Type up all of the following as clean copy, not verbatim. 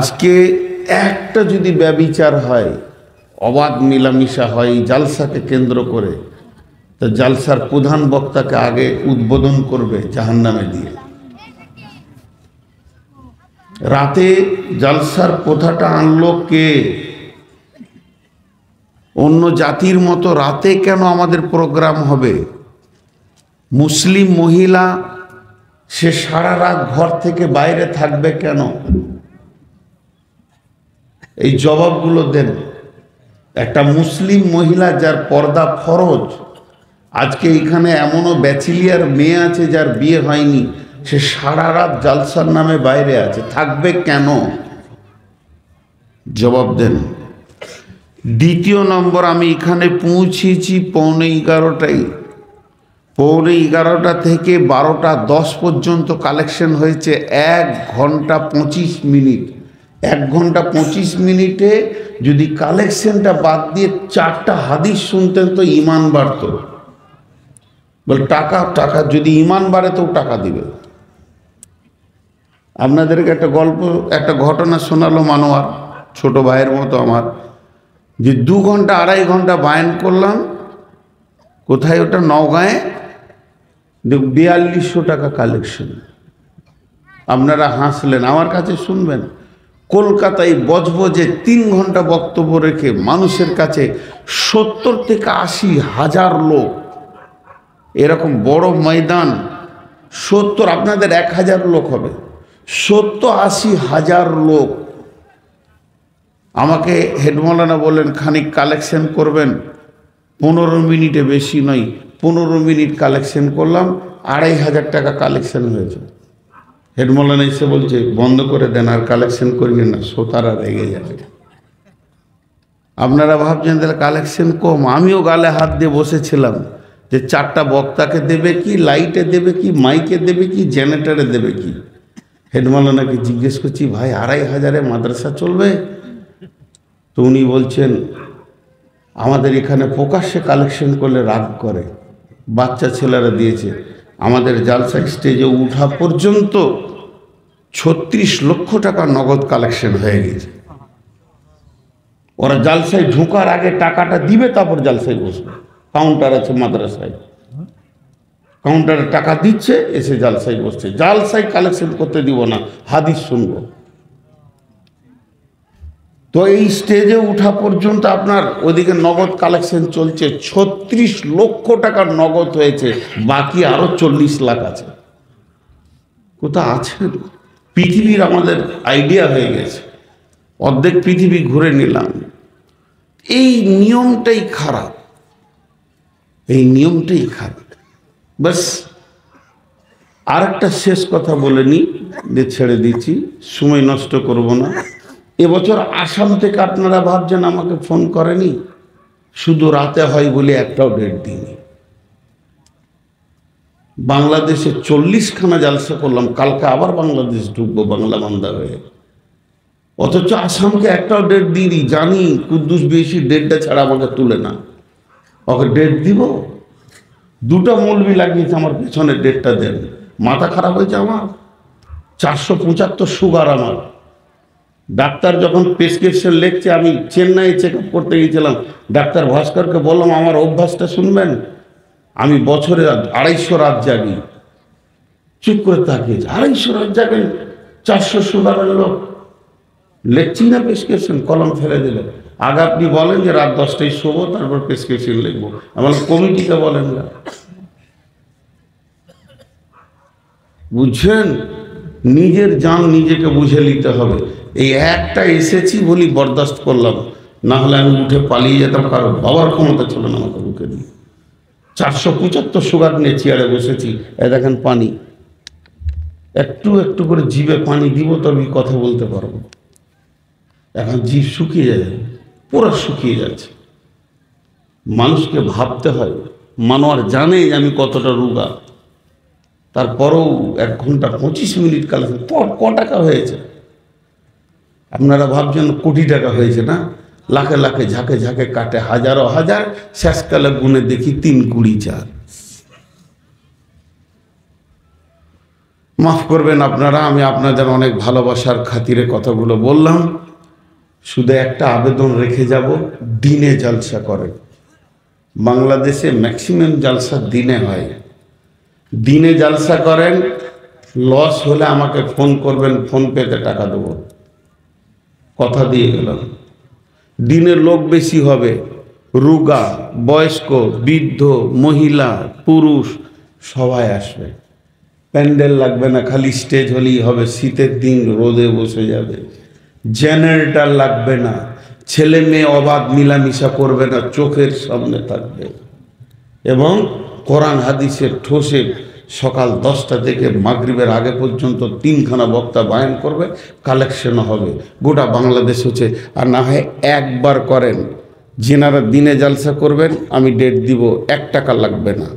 আজকে একটা যদি ব্যভিচার হয়, অবাধ মিলামিশা হয় জালসাকে কেন্দ্র করে, তো জালসার প্রধান বক্তাকে আগে উদ্বোধন করবে জাহান্নামে দিয়ে। রাতে জালসার প্রথাটা আনলো কে? অন্য জাতির মতো রাতে কেন আমাদের প্রোগ্রাম হবে? মুসলিম মহিলা সে সারা রাত ঘর থেকে বাইরে থাকবে কেন? এই জবাবগুলো দেন। একটা মুসলিম মহিলা যার পর্দা ফরজ, আজকে এখানে এমনও ব্যাচেলিয়ার মেয়ে আছে যার বিয়ে হয়নি, সে সারা রাত জালসার নামে বাইরে আছে, থাকবে কেন? জবাব দেন। দ্বিতীয় নম্বর, আমি এখানে পৌঁছেছি 11:15টায়। 11:15 থেকে 12:10 পর্যন্ত কালেকশন হয়েছে 1 ঘন্টা 25 মিনিট। 1 ঘন্টা 25 মিনিটে যদি কালেকশনটা বাদ দিয়ে 4টা হাদিস শুনতেন তো ইমান বাড়ত। বল টাকা টাকা যদি ইমান বাড়ে তো টাকা দিবে। আপনাদেরকে একটা গল্প, একটা ঘটনা শোনালো মানোয়ার, ছোট ভাইয়ের মতো আমার, যে 2 ঘন্টা 2.5 ঘন্টা বায়ান করলাম। কোথায় ওটা? নওগাঁয়ে। 4200 টাকা কালেকশন। আপনারা হাসলেন, আমার কাছে শুনবেন। কলকাতায় বজবজে 3 ঘন্টা বক্তব্য রেখে মানুষের কাছে 70 থেকে 80 হাজার লোক, এরকম বড় ময়দান 70, আপনাদের 1000 লোক হবে, 70-80 হাজার লোক। আমাকে হেডমৌলানা বললেন খানিক কালেকশন করবেন। 15 মিনিটে, বেশি নয়, 15 মিনিট কালেকশন করলাম, 2500 টাকা কালেকশন হয়েছে। হেডমৌলানা এসে বলছে বন্ধ করে দেন, আর কালেকশন করবেন না, শ্রোতারা রেগে যাবে। আপনারা ভাবছেন তাহলে কালেকশন কম। আমিও গালে হাত দিয়ে বসেছিলাম যে 4টা বক্তাকে দেবে কি, লাইটে দেবে কি, মাইকে দেবে কি, জেনারেটরে দেবে কি। হেডমৌলানাকে জিজ্ঞেস করছি ভাই 2500-এ মাদ্রাসা চলবে? তো উনি বলছেন আমাদের এখানে প্রকাশ্যে কালেকশন করলে রাগ করে, বাচ্চা ছেলেরা দিয়েছে। আমাদের জালসা স্টেজে উঠা পর্যন্ত 36 লক্ষ টাকা নগদ কালেকশন হয়ে গেছে। ওরা জালসায় ঢোকার আগে টাকাটা দিবে, তারপর জালসায় বসবে। কাউন্টার আছে মাদ্রাসায়, কাউন্টারে টাকা দিচ্ছে, এসে জালসায় বসছে। জালসায় কালেকশন করতে দিব না, হাদিস শুনবো। তো এই স্টেজে উঠা পর্যন্ত আপনার ওদিকে নগদ কালেকশন চলছে। 36 লক্ষ টাকার নগদ হয়েছে, বাকি আরো 40 লাখ আছে। কোথা আছেন? পৃথিবীর আমাদের আইডিয়া হয়ে গেছে, অর্ধেক পৃথিবী ঘুরে নিলাম। এই নিয়মটাই খারাপ, এই নিয়মটাই খারাপ। বাস আরেকটা শেষ কথা বলে নি, দিয়ে ছেড়ে দিচ্ছি, সময় নষ্ট করব না। এবছর আসাম থেকে আপনারা ভাবছেন আমাকে ফোন করেনি, শুধু রাতে হয় বলে একটাও ডেট দিইনি। বাংলাদেশে 40খানা জালসা করলাম, কালকে আবার বাংলাদেশ ঢুকবো বাংলা বান্দা হয়ে, অথচ আসামকে একটাও ডেট দিইনি। জানি কুদ্দুস বেশি ডেটটা ছাড়া আমাকে তুলে না, ওকে ডেট দিব। 2টা মৌলবি লাগিয়েছে আমার পেছনে, ডেটটা দেন। মাথা খারাপ হয়েছে আমার। 475 সুগার আমার। ডাক্তার যখন প্রেসক্রিপশন লিখছে, আমি চেন্নাই চেক আপ করতে গিয়েছিলাম, ডাক্তার ভাস্করকে বললাম আমার অভ্যাসটা শুনবেন, আমি বছরে 250 রাত জাগি। চুপ করে তাকিয়েছে, 250 রাত জাগেন, 400 সুগারের লোক। লিখছি না প্রেসক্রিপশন, কলম ফেলে দিলে। আগে আপনি বলেন যে রাত 10টায় শোবো, তারপর প্রেসক্রিপশন লিখবো। আমার কমিটিকে বলেন না, বুঝছেন? নিজের জান নিজেকে বুঝে নিতে হবে। এই একটা এসেছি বলি বরদাস্ত করলাম, না হলে আমি উঠে পালিয়ে যেতাম, কারণ বাবার ক্ষমতা ছিল না আমাকে বুকে দিয়ে। 475 সুগার নিয়ে চেয়ারে বসেছি। এ দেখেন পানি, একটু একটু করে জিভে পানি দিব তবে কথা বলতে পারবো। এখন জিভ শুকিয়ে যায়, পুরো শুকিয়ে যাচ্ছে। মানুষকে ভাবতে হয়। মানোয়ার জানে যে আমি কতটা রোগা, তারপরেও 1 ঘন্টা 25 মিনিট কালেকশন। ক টাকা হয়েছে? আপনারা ভাবছেন কোটি টাকা হয়েছে না, লাখে লাখে ঝাঁকে ঝাঁকে কাটে, হাজারো হাজার, শেষকালে গুনে দেখি 3 কুড়ি 4। মাফ করবেন আপনারা, আমি আপনাদের অনেক ভালোবাসার খাতিরে কথাগুলো বললাম। শুধু একটা আবেদন রেখে যাব, দিনে জালসা করেন। বাংলাদেশে ম্যাক্সিমাম জালসা দিনে হয়। দিনে জালসা করেন, লস হলে আমাকে ফোন করবেন, ফোন পেতে টাকা দেবো, কথা দিয়ে গেলাম। দিনে লোক বেশি হবে, রোগা, বয়স্ক, বৃদ্ধ, মহিলা, পুরুষ সবাই আসবে। প্যান্ডেল লাগবে না, খালি স্টেজ হলেই হবে। শীতের দিন রোদে বসে যাবে। জেনারেটর লাগবে না, ছেলে মেয়ে অবাধ মিলামিশা করবে না, চোখের সামনে থাকবে। এবং কোরআন হাদিসের ঠোসে সকাল 10টা থেকে মাগরিবের আগে পর্যন্ত 3খানা বক্তা বায়ান করবে, কালেকশন হবে গোটা বাংলাদেশ হচ্ছে। আর না হয় একবার করেন, যেনারা দিনে জালসা করবেন আমি ডেট দিব, 1 টাকা লাগবে না।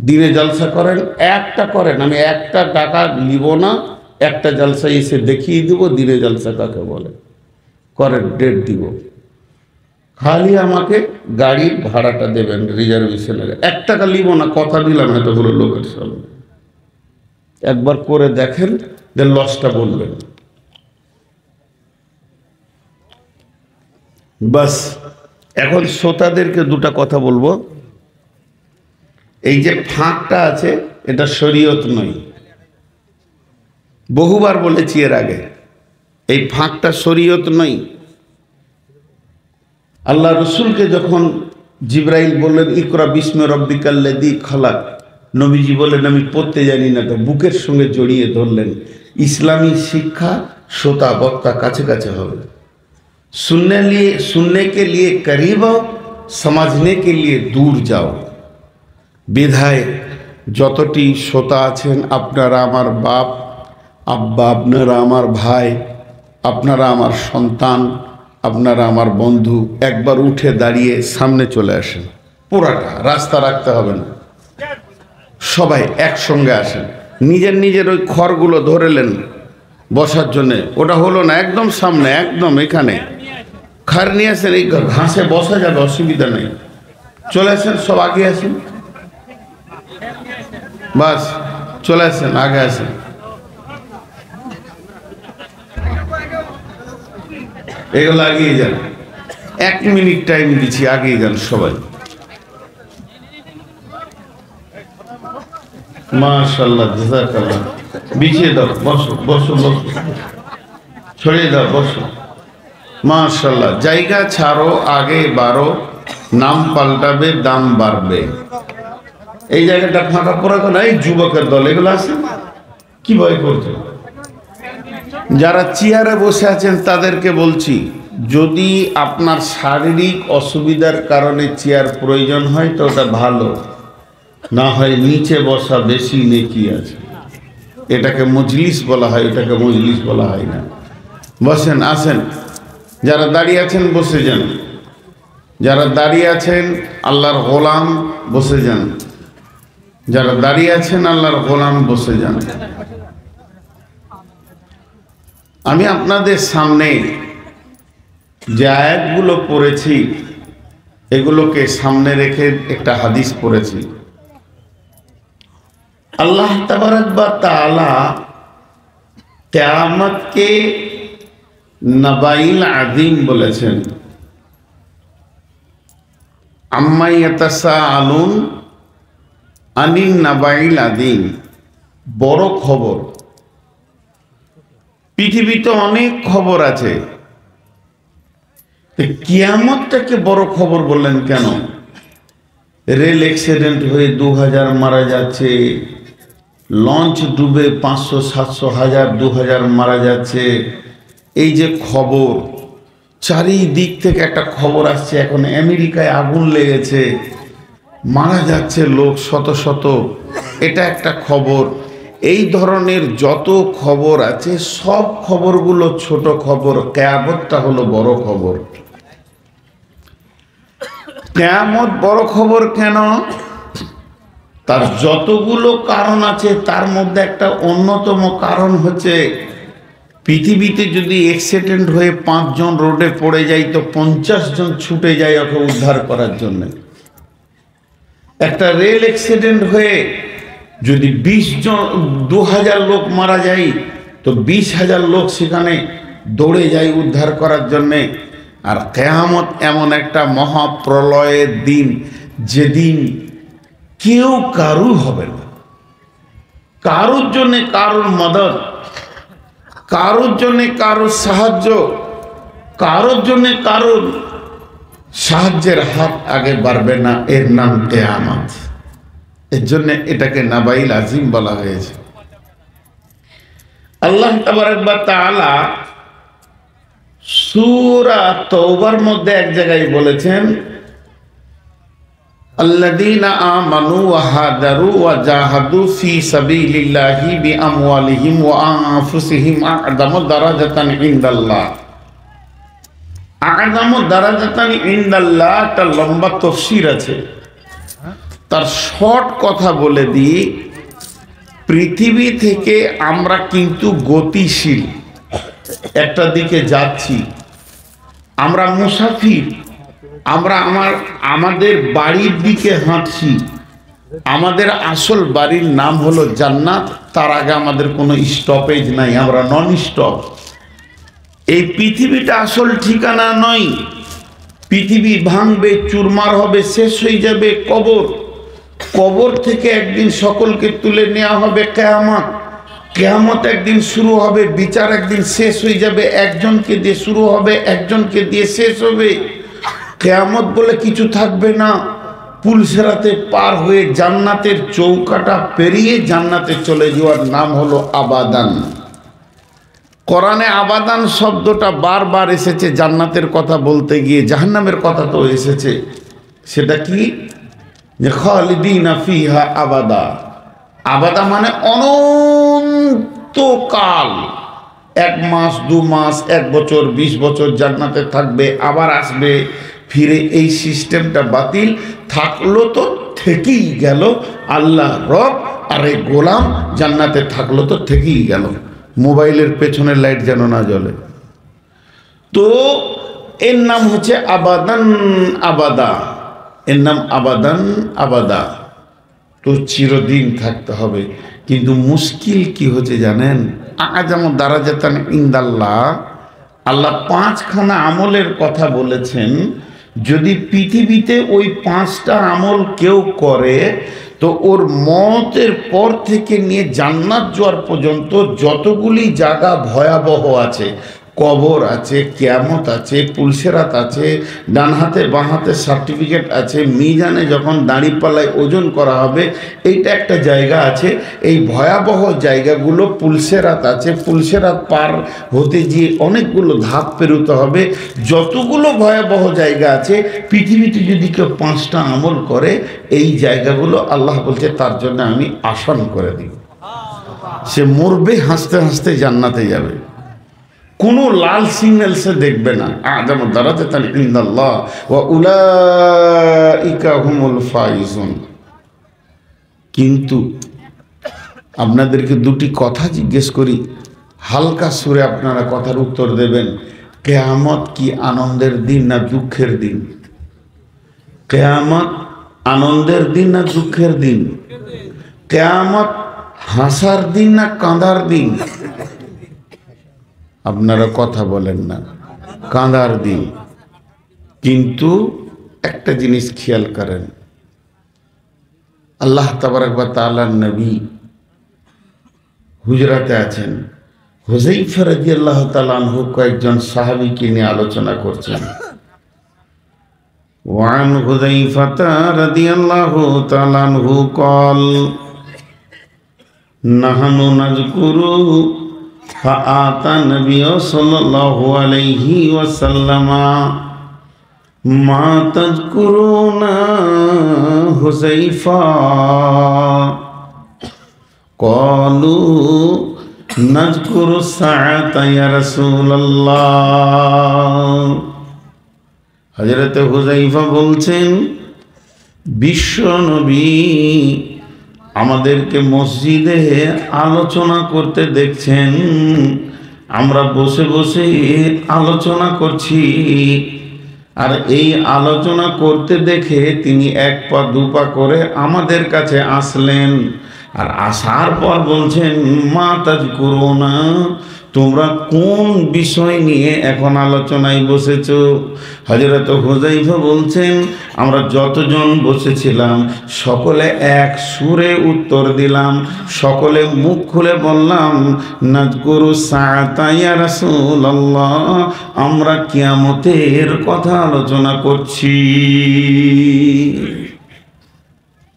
দিনে জালসা করেন, একটা করেন, আমি 1 টাকা নিব না। একটা জালসা এসে দেখিয়ে দিব দিনে জালসা কাকে বলে। করেন, ডেট দিব। খালি আমাকে গাড়ির ভাড়াটা দেবেন, রিজার্ভেশনের 1 টাকা নিব না, কথা দিলাম এতগুলো লোকের সামনে। একবার করে দেখেন, দেন লসটা বলবেন। বাস, এখন শ্রোতাদেরকে 2টা কথা বলবো। এই যে ফাঁকটা আছে, এটা শরীয়ত নয়। বহুবার বলেছি এর আগে, এই ফাঁকটা শরীয়ত নয়। আল্লাহ রসুলকে যখন জিব্রাইল বললেন ইকরা বিস্মে রব্বিকাল্লাযী খালাক, নবীজি বললেন আমি পড়তে জানি না, তো বুকের সঙ্গে জড়িয়ে ধরলেন। ইসলামী শিক্ষা শ্রোতা বক্তা কাছে কাছে হবে। सुनने के लिए करीब आओ, समझने के लिए दूर जाओ। বিধায় যতটি শ্রোতা আছেন, আপনারা আমার বাপ, আব্বা, আপনারা আমার ভাই, আপনারা আমার সন্তান, আপনারা আমার বন্ধু, একবার উঠে দাঁড়িয়ে সামনে চলে আসেন। পুরাটা রাস্তা রাখতে হবে না, সবাই একসঙ্গে আসেন। নিজের নিজের ওই খড়গুলো ধরেলেন বসার জন্যে, ওটা হলো না, একদম সামনে, একদম এখানে খার নিয়ে আসেন। এই ঘাসে বসা যাবে, অসুবিধা নেই। চলে আসেন, সব আগে আসেন, বাস চলে আসেন, আগে আসেন। এগুলো আগিয়ে যান, 1 মিনিট টাইম দিচ্ছি, আগিয়ে যান সবাই। মাশাআল্লাহ, জাযাকাল্লাহ। বিছিয়ে দাও, বসো বসো বসো, ছড়িয়ে দাও, বসো। মাশাআল্লাহ, জায়গা ছাড়ো, আগে বাড়ো, নাম পাল্টাবে, দাম বাড়বে। এই জায়গাটা ফাঁকা পড়া তো নাই। যুবকের দল এগুলো আছে, কি ভয় করছে? যারা চেয়ারে বসে আছেন তাদেরকে বলছি, যদি আপনার শারীরিক অসুবিধার কারণে চেয়ার প্রয়োজন হয় তো ওটা ভালো, না হয় নিচে বসা বেশি নেকি আছে। এটাকে মজলিস বলা হয়, এটাকে মজলিস বলা হয় না। বসেন, আসেন। যারা দাঁড়িয়ে আছেন বসে যান, যারা দাঁড়িয়ে আছেন আল্লাহর গোলাম বসে যান, যারা দাঁড়িয়ে আছেন আল্লাহর গোলাম বসে যান। আমি আপনাদের সামনে যে আয়াতগুলো পড়েছি এগুলোকে সামনে রেখে একটা হাদিস পড়েছি। আল্লাহ তাবারক ওয়া তাআলা কিয়ামতকে নাবাইল আযীম বলেছেন। আম্মা ইয়াতাসাআলুন আনিন নাবাইল আযীম, বড় খবর। পৃথিবীতে অনেক খবর আছে, কিয়ামতটাকে বড় খবর বললেন কেন? রেল অ্যাক্সিডেন্ট হয়ে 2000 মারা যাচ্ছে, লঞ্চ ডুবে 500, 700, 1000, 2000 মারা যাচ্ছে। এই যে খবর, চারিদিক থেকে একটা খবর আসছে, এখন আমেরিকায় আগুন লেগেছে, মারা যাচ্ছে লোক শত শত, এটা একটা খবর। এই ধরনের যত খবর আছে সব খবরগুলো ছোট খবর, কিয়ামতটা হলো বড় খবর। কিয়ামত বড় খবর কেন? তার যতগুলো কারণ আছে তার মধ্যে একটা অন্যতম কারণ হচ্ছে, পৃথিবীতে যদি অ্যাক্সিডেন্ট হয়ে 5 জন রোডে পড়ে যায় তো 50 জন ছুটে যায় ওকে উদ্ধার করার জন্য। একটা রেল অ্যাক্সিডেন্ট হয়ে যদি 2000 লোক মারা যায় তো 20,000 লোক সেখানে দৌড়ে যায় উদ্ধার করার জন্যে। আর কিয়ামত এমন একটা মহাপ্রলয়ের দিন, যেদিন কেউ কারু হবে না, কারোর জন্যে কারোর মদদ, কারোর জন্যে কারোর সাহায্য, কারোর জন্যে কারোর সাহায্যের হাত আগে বাড়বে না। এর নাম কিয়ামত। এর জন্য এটাকে নাবাইল আজিম বলা হয়েছে। আল্লাহ তাবারক ওয়া তাআলা সূরা তাওবার মধ্যে এক জায়গায় বলেছেন, আল্লাযীনা আমানু ওয়া হাদারু ওয়া জাহাদু ফি সাবিলিল্লাহি বিআমওয়ালিহিম ওয়া আনফুসিহিম আ'যামু দারাজাতান ইনদাল্লাহ। আ'যামু দারাজাতান ইনদাল্লাহ একটা লম্বা তাফসীর আছে, তার শর্ট কথা বলে দিই। পৃথিবী থেকে আমরা কিন্তু গতিশীল, একটা দিকে যাচ্ছি, আমরা মুসাফির, আমরা আমাদের বাড়ির দিকে হাঁটছি। আমাদের আসল বাড়ির নাম হলো জান্নাত, তার আগে আমাদের কোনো স্টপেজ নাই, আমরা নন স্টপ। এই পৃথিবীটা আসল ঠিকানা নয়। পৃথিবী ভাঙবে, চুরমার হবে, শেষ হয়ে যাবে কবর। কবর থেকে একদিন সকলকে তুলে নেওয়া হবে কিয়ামত। কিয়ামত একদিন শুরু হবে, বিচার একদিন শেষ হয়ে যাবে, একজনকে দিয়ে শুরু হবে, একজনকে দিয়ে শেষ হবে। কিয়ামত বলে কিছু থাকবে না। পুলসেরাতে পার হয়ে জান্নাতের চৌকাটা পেরিয়ে জান্নাতে চলে যাওয়ার নাম হলো আবাদান। কোরআনে আবাদান শব্দটা বারবার এসেছে জান্নাতের কথা বলতে গিয়ে, জাহান্নামের কথা তো এসেছে। সেটা কি? যে খালিদিনা ফিহা আবাদা। আবাদা মানে অনন্তকাল। 1 মাস, 2 মাস, 1 বছর, 20 বছর জান্নাতে থাকবে, আবার আসবে ফিরে। এই সিস্টেমটা বাতিল। থাকলো তো থেকেই গেল, আল্লাহ রব আর এই গোলাম জান্নাতে থাকলো তো থেকেই গেল। মোবাইলের পেছনের লাইট যেন না জ্বলে। তো এর নাম হচ্ছে আবাদান আবাদা। এর নাম আবাদান আবাদা। তো চিরদিন থাকতে হবে। কিন্তু মুশকিল কি হচ্ছে জানেন? আ'যামু দারাজাতান ইনদাল্লাহ। আল্লাহ 5খানা আমলের কথা বলেছেন। যদি পৃথিবীতে ওই 5টা আমল কেউ করে তো ওর মওতের পর থেকে নিয়ে জান্নাত যাওয়ার পর্যন্ত যতগুলি জায়গা ভয়াবহ আছে, কবর আছে, কিয়ামত আছে, পুলসেরাত আছে, ডান হাতে বাঁ হাতে সার্টিফিকেট আছে, মিজানে যখন দাঁড়িপাল্লায় ওজন করা হবে, এইটা একটা জায়গা আছে। এই ভয়াবহ জায়গাগুলো পুলসেরাত আছে। পুলসেরাত পার হতে গিয়ে অনেকগুলো ধাপ পেরোতে হবে। যতগুলো ভয়াবহ জায়গা আছে পৃথিবীতে যদি কেউ 5টা আমল করে, এই জায়গাগুলো আল্লাহ বলছে তার জন্য আমি আসান করে দিব। সে মরবে হাসতে হাসতে জান্নাতে যাবে, কোনো লাল সিগন্যাল সে দেখবে না। আ'যামু দারাজাতান ইনদাল্লাহ ওয়া উলাইকা হুমুল ফাইজুন। কিন্তু আপনাদেরকে দুটি কথা জিজ্ঞেস করি, হালকা সুরে আপনারা কথার উত্তর দেবেন। কিয়ামত কি আনন্দের দিন না দুঃখের দিন? কিয়ামত আনন্দের দিন না দুঃখের দিন? কিয়ামত হাসার দিন না কাঁদার দিন? আপনারা কথা বলেন না। কাঁদার দিন। কিন্তু একটা জিনিস খেয়াল করেন, আল্লাহ তাবারক ওয়া তাআলার নবী হুজরাতে আছেন। হুযায়ফা রাদিয়াল্লাহু তাআলা আনহু কয়েকজন সাহাবীকে নিয়ে আলোচনা করছেন। ওয়ান হুযায়ফা রাদিয়াল্লাহু তাআলা আনহু قال نحن نذكر فآتى النبي صلى الله عليه وسلم ما تذكرون حذيفة قالوا نذكر الساعة يا رسول الله। হযরত হুযায়ফা বলছেন, বিশ্ব নবী আমাদেরকে মসজিদে আলোচনা করতে দেখছেন, আমরা বসে বসে আলোচনা করছি। আর এই আলোচনা করতে দেখে তিনি 1 পা 2 পা করে আমাদের কাছে আসলেন। আর আসার পর বলছেন মা তাযকুরুনা, তোমরা কোন বিষয় নিয়ে এখন আলোচনায় বসেছ? হযরত হুযায়ফা বলছেন আমরা যতজন বসেছিলাম সকলে এক সুরে উত্তর দিলাম, সকলে মুখ খুলে বললাম নাযকুরু সাআতা ইয়া রাসূলুল্লাহ, আমরা কিয়ামতের কথা আলোচনা করছি।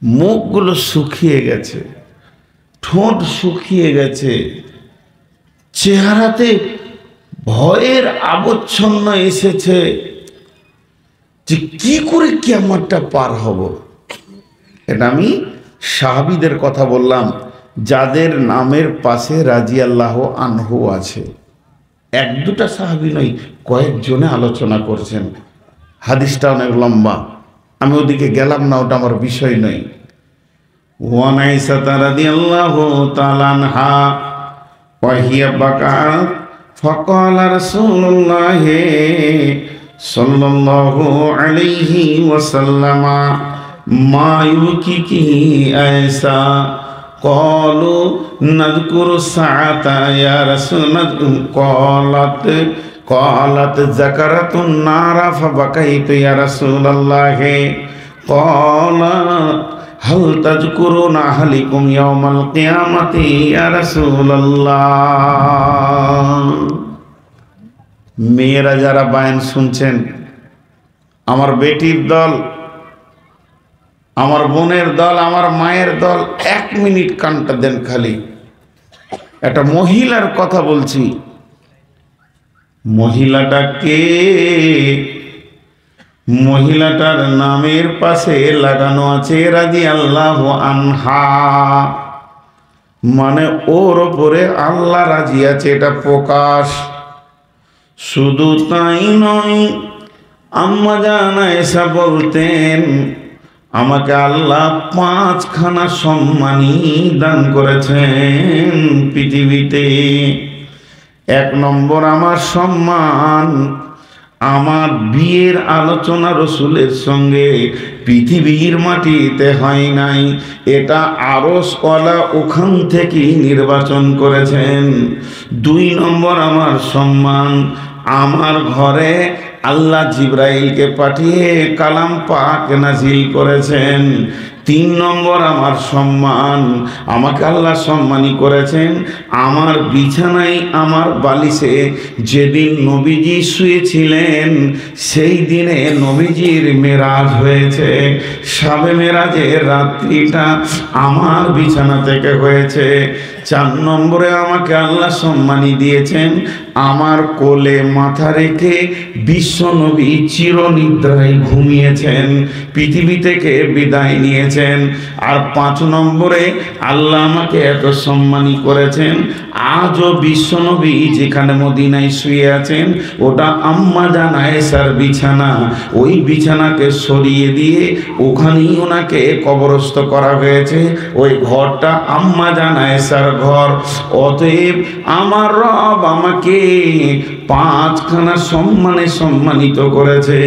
মুখগুলো শুকিয়ে গেছে, ঠোঁট শুকিয়ে গেছে, চেহারাতে ভয়ের আবচ্ছন্ন এসেছে যে কি করে কিয়ামতটা পার হব। এটা আমি সাহাবীদের কথা বললাম, যাদের নামের পাশে রাদিয়াল্লাহু আনহু আছে। এক দুটা সাহাবী নয়, কয়েকজনে আলোচনা করছেন। হাদিসটা অনেক লম্বা, আমি ওদিকে গেলাম না, ওটা আমার বিষয় নয়। ওয়া আয়েশা রাদিয়াল্লাহু তাআলা আনহা وهي بكت فقال رسول الله صلى الله عليه وسلم ما يبكيك عائشة؟ قالوا نذكر الساعة يا رسول الله. قالت ذكرت النار فبكيت يا رسول الله. قال হাল তাযকুরুনা আহলিকুম ইয়াওমাল কিয়ামাতি ইয়া রাসূলুল্লাহ। মেয়েরা যারা বায়ান শুনছেন, আমার বেটির দল, আমার বোনের দল, আমার মায়ের দল, 1 মিনিট কানটা দেন খালি। একটা মহিলার কথা বলছি। মহিলাটা কে? মহিলাটার নামের পাশে লাগানো আছে রাদিয়াল্লাহু আনহা, মানে ওর ওপরে আল্লাহ রাজি আছে, এটা প্রকাশ। শুধু তাই নয়, আম্মা জান আয়েশা বলতেন আমাকে আল্লাহ 5খানা সম্মানী দান করেছেন পৃথিবীতে। 1 নম্বর আমার সম্মান, আমার বিয়ের আলোচনা রসুলের সঙ্গে পৃথিবীর মাটিতে হয় নাই, এটা আরশওয়ালা ওখান থেকেই নির্বাচন করেছেন। 2 নম্বর আমার সম্মান, আমার ঘরে আল্লাহ জিবরাইলকে পাঠিয়ে কালাম পাক নাজিল করেছেন। 3 নম্বর আমার সম্মান, আমাকে আল্লাহ সম্মানী করেছেন আমার বিছানায়, আমার বালিশে যেদিন নবীজি শুয়েছিলেন সেই দিনে নবীজির মেরাজ হয়েছে। শবে মেরাজের রাত্রিটা আমার বিছানা থেকে হয়েছে। 4 নম্বরে আমাকে আল্লাহ সম্মানী দিয়েছেন আমার কোলে মাথা রেখে বিশ্বনবী চিরনিদ্রায় ঘুমিয়েছেন, পৃথিবী থেকে বিদায় নিয়েছেন। আর 5 নম্বরে আল্লাহ আমাকে এত সম্মানী করেছেন, আজও বিশ্বনবী যেখানে মদিনায় শুয়ে আছেন ওটা আম্মা জান আয়েশার বিছানা। ওই বিছানাকে সরিয়ে দিয়ে ওখানেই ওনাকে কবরস্থ করা হয়েছে। ওই ঘরটা আম্মা জান আয়েশার ঘর। অতএব আমার রব আমাকে 5খানা সম্মানে সম্মানিত করেছে।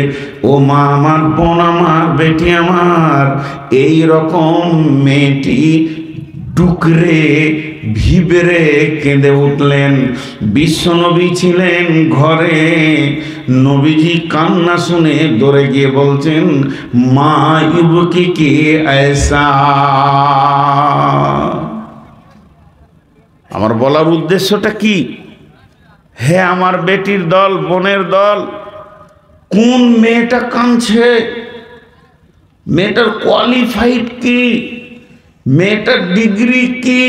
ও মা আমার, বোন আমার, বেটি আমার, এই রকম মেয়েটি ডুকরে ভিবরে কেঁদে উঠলেন। বিশ্বনবী ছিলেন ঘরে, নবীজি কান্না শুনে দৌড়ে গিয়ে বলছেন মা ইবকিকি আয়েশা। আমার বলার উদ্দেশ্যটা কি? হে আমার বেটির দল, বোনের দল, কোন মেয়েটা কাঁদছে? মেয়েটার কোয়ালিফাইড কি? মেয়েটার ডিগ্রি কি?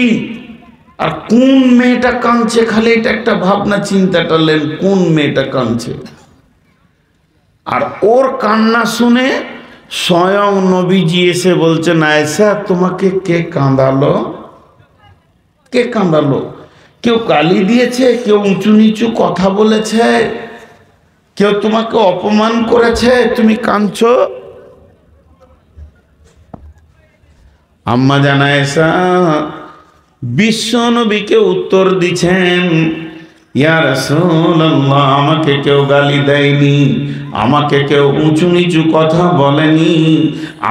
আর কোন মেয়েটা কাঁদছে? খালি এটা একটা ভাবনা চিন্তাটা নেন, কোন মেয়েটা কাঁদছে? আর ওর কান্না শুনে স্বয়ং নবীজি এসে বলছেন আয়েশা তোমাকে কে কাঁদালো? কে কাঁদালো? কেউ গালি দিয়েছে, কেউ উঁচু নিচু কথা বলেছে, কেউ তোমাকে অপমান করেছে, তুমি কাঁদছো? আম্মা জান আয়েশা বিশ্ব নবীকে উত্তর দিচ্ছেন ইয়া রাসূলুল্লাহ, আমাকে কেউ গালি দেয়নি, আমাকে কেউ উঁচু নিচু কথা বলেনি,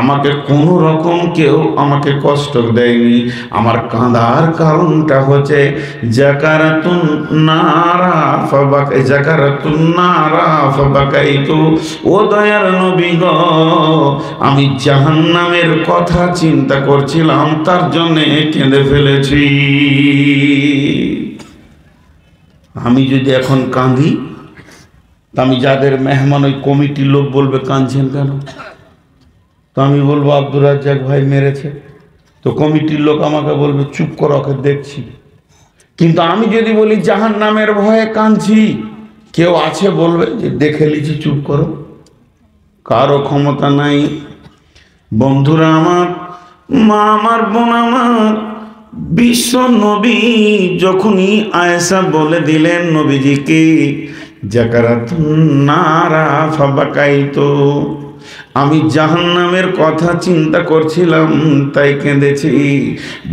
আমাকে কোনো রকম কেউ আমাকে কষ্ট দেয়নি। আমার কাঁদার কারণটা হচ্ছে জাকারাতুন নারা ফাবাকাইতু। ও দয়ার নবী গো, আমি জাহান্নামের কথা চিন্তা করছিলাম, তার জন্য কেঁদে ফেলেছি। আমি যদি এখন কাঁদি, আমি যাদের মেহমান, ওই কমিটির লোক বলবে কাঁদছেন কেন? তো আমি বলবো আব্দুর রাজ্জাক ভাই মেরেছে, তো কমিটির লোক আমাকে বলবে চুপ করো, ওকে দেখছি। কিন্তু আমি যদি বলি জাহান্নামের ভয়ে কাঁদছি, কেউ আছে বলবে যে দেখে লিছি, চুপ করো? কারো ক্ষমতা নাই। বন্ধুরা আমার, মা আমার, বোন আমার, বিশ্ব নবী যখনই আয়েশা বলে দিলেন নবীজিকে জাকারাতুন নারা ফাবাকাইতু, আমি জাহান্নামের কথা চিন্তা করছিলাম তাই কেঁদেছি।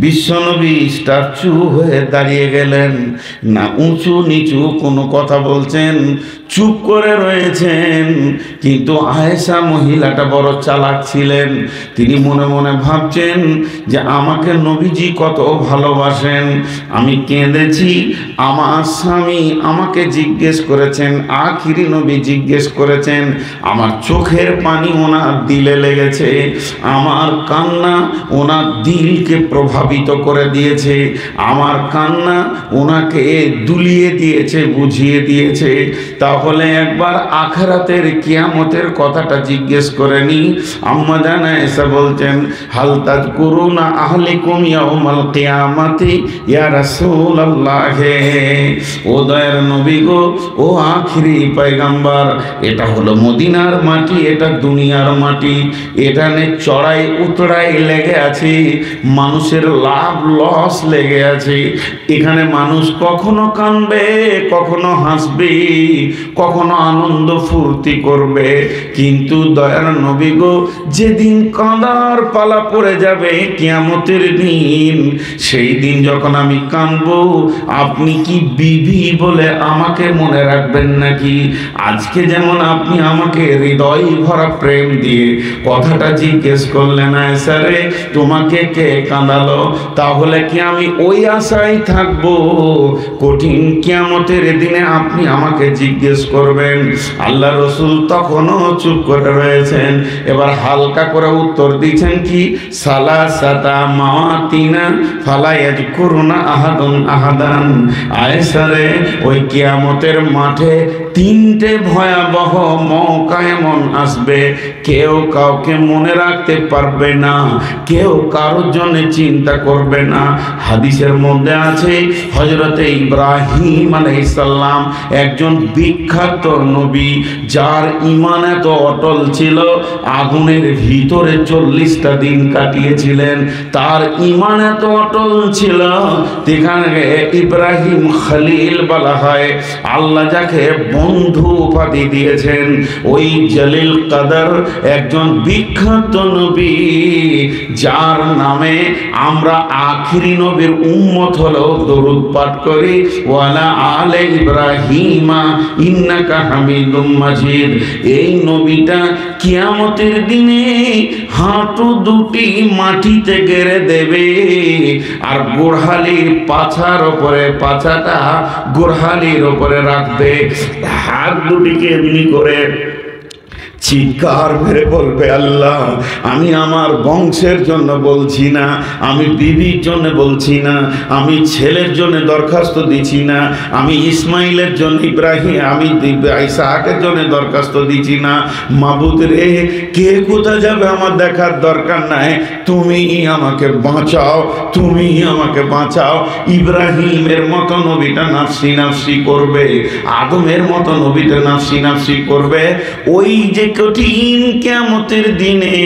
বিশ্বনবী স্ট্যাচু হয়ে দাঁড়িয়ে গেলেন, না উঁচু নিচু কোনো কথা বলছেন, চুপ করে রয়েছেন। কিন্তু আয়েশা মহিলাটা বড় চালাক ছিলেন, তিনি মনে মনে ভাবছেন যে আমাকে নবীজি কত ভালোবাসেন। আমি কেঁদেছি, আমার স্বামী আমাকে জিজ্ঞেস করেছেন, আখিরি নবী জিজ্ঞেস করেছেন, আমার চোখের পানি ওনার দিলে লেগেছে, আমার কান্না ওনার দিলকে প্রভাবিত করে দিয়েছে, আমার কান্না ওনাকে দুলিয়ে দিয়েছে, বুঝিয়ে দিয়েছে। তাহলে একবার আখিরাতের কিয়ামতের কথাটা জিজ্ঞেস করেনি। আম্মা জান আয়েশা বলছেন, হাল তাযকুরুনা আহলিকুম ইয়াউমাল কিয়ামাতি ইয়া রাসূলুল্লাহ। ও দয়ার নবী গো, ও আখিরি পয়গম্বর, এটা হলো মদিনার মাটি, এটা দুনিয়ার মাটি, এখানে চড়াই উতরাই লেগে আছে, মানুষের লাভ লস লেগে আছে। এখানে মানুষ কখনো কাঁদবে, কখনো হাসবে, কখনো আনন্দ ফুর্তি করবে। কিন্তু দয়ার নবী গো, যেদিন কাঁদার পালা পড়ে যাবে কিয়ামতের দিন, সেই দিন যখন আমি কাঁদবো, আপনি কি বিবি বলে আমাকে মনে রাখবেন নাকি? আজকে যেমন আপনি আমাকে হৃদয় ভরা প্রেম দিয়ে কথাটা জিজ্ঞেস করলেন, আয়েশা রে তোমাকে কে কাঁদালো, তাহলে কি আমি ওই আশায় থাকবো কঠিন কিয়ামতের দিনে আপনি আমাকে জিজ্ঞেস করবেন? আল্লাহ রসুল তখনও চুপ করে রয়েছেন। এবার হালকা করে উত্তর দিচ্ছেন কি, সালাসাতা মাওয়াতিনা ফালা ইয়াযকুরুনা আহাদুন আহাদান। আয়েশা রে, ওই কিয়ামতের মাঠে তিনটে ভয়াবহ মৌকা এমন আসবে, কেউ কাউকে মনে রাখতে পারবে না, কেউ কারোর জন্য চিন্তা করবে না। হাদিসের মধ্যে আছে, হযরতে ইব্রাহিম আলাইহিস সালাম একজন বিখ্যাত নবী, যার ঈমান এত অটল ছিল, আগুনের ভিতরে 40টা দিন কাটিয়েছিলেন। তার ঈমান এত অটল ছিল, সেখানে ইব্রাহিম খলিল বলা হয়। আল্লাহ যাকে বন্ধু উপাধি দিয়েছেন, ওই জলিল কদর একজন বিখ্যাত নবী, যার নামে আমরা আখিরি নবীর উম্মত হলেও দরুদ পাঠ করি, ওয়ালা আলে ইব্রাহিমা ইন্নাকা হামিদুম মাজিদ। এই নবীটা কিয়ামতের দিনে হাঁটু দুটি মাটিতে গেড়ে দেবে, আর গোড়হালির পাছার ওপরে, পাছাটা গোড়হালির ওপরে রাখবে, হাত দুটিকে এমনি করে চিৎকার মেরে বলবে, আল্লাহ আমি আমার বংশের জন্য বলছি না, আমি বিবির জন্য বলছি না, আমি ছেলের জন্য দরখাস্ত দিচ্ছি না, আমি ইসমাইলের জন্য, ইব্রাহিম, আমি ইসহাকের জন্য দরখাস্ত দিচ্ছি না। মাবুদ রে, কে কোথায় যাবে আমার দেখার দরকার নাই, তুমি আমাকে বাঁচাও, তুমি আমাকে বাঁচাও। ইব্রাহিমের মতো নবীটা নাফসি নাফসি করবে, আদমের মতো নবীটা নাফসি নাফসি করবে। ওই যে কঠিন কিয়ামতের দিনে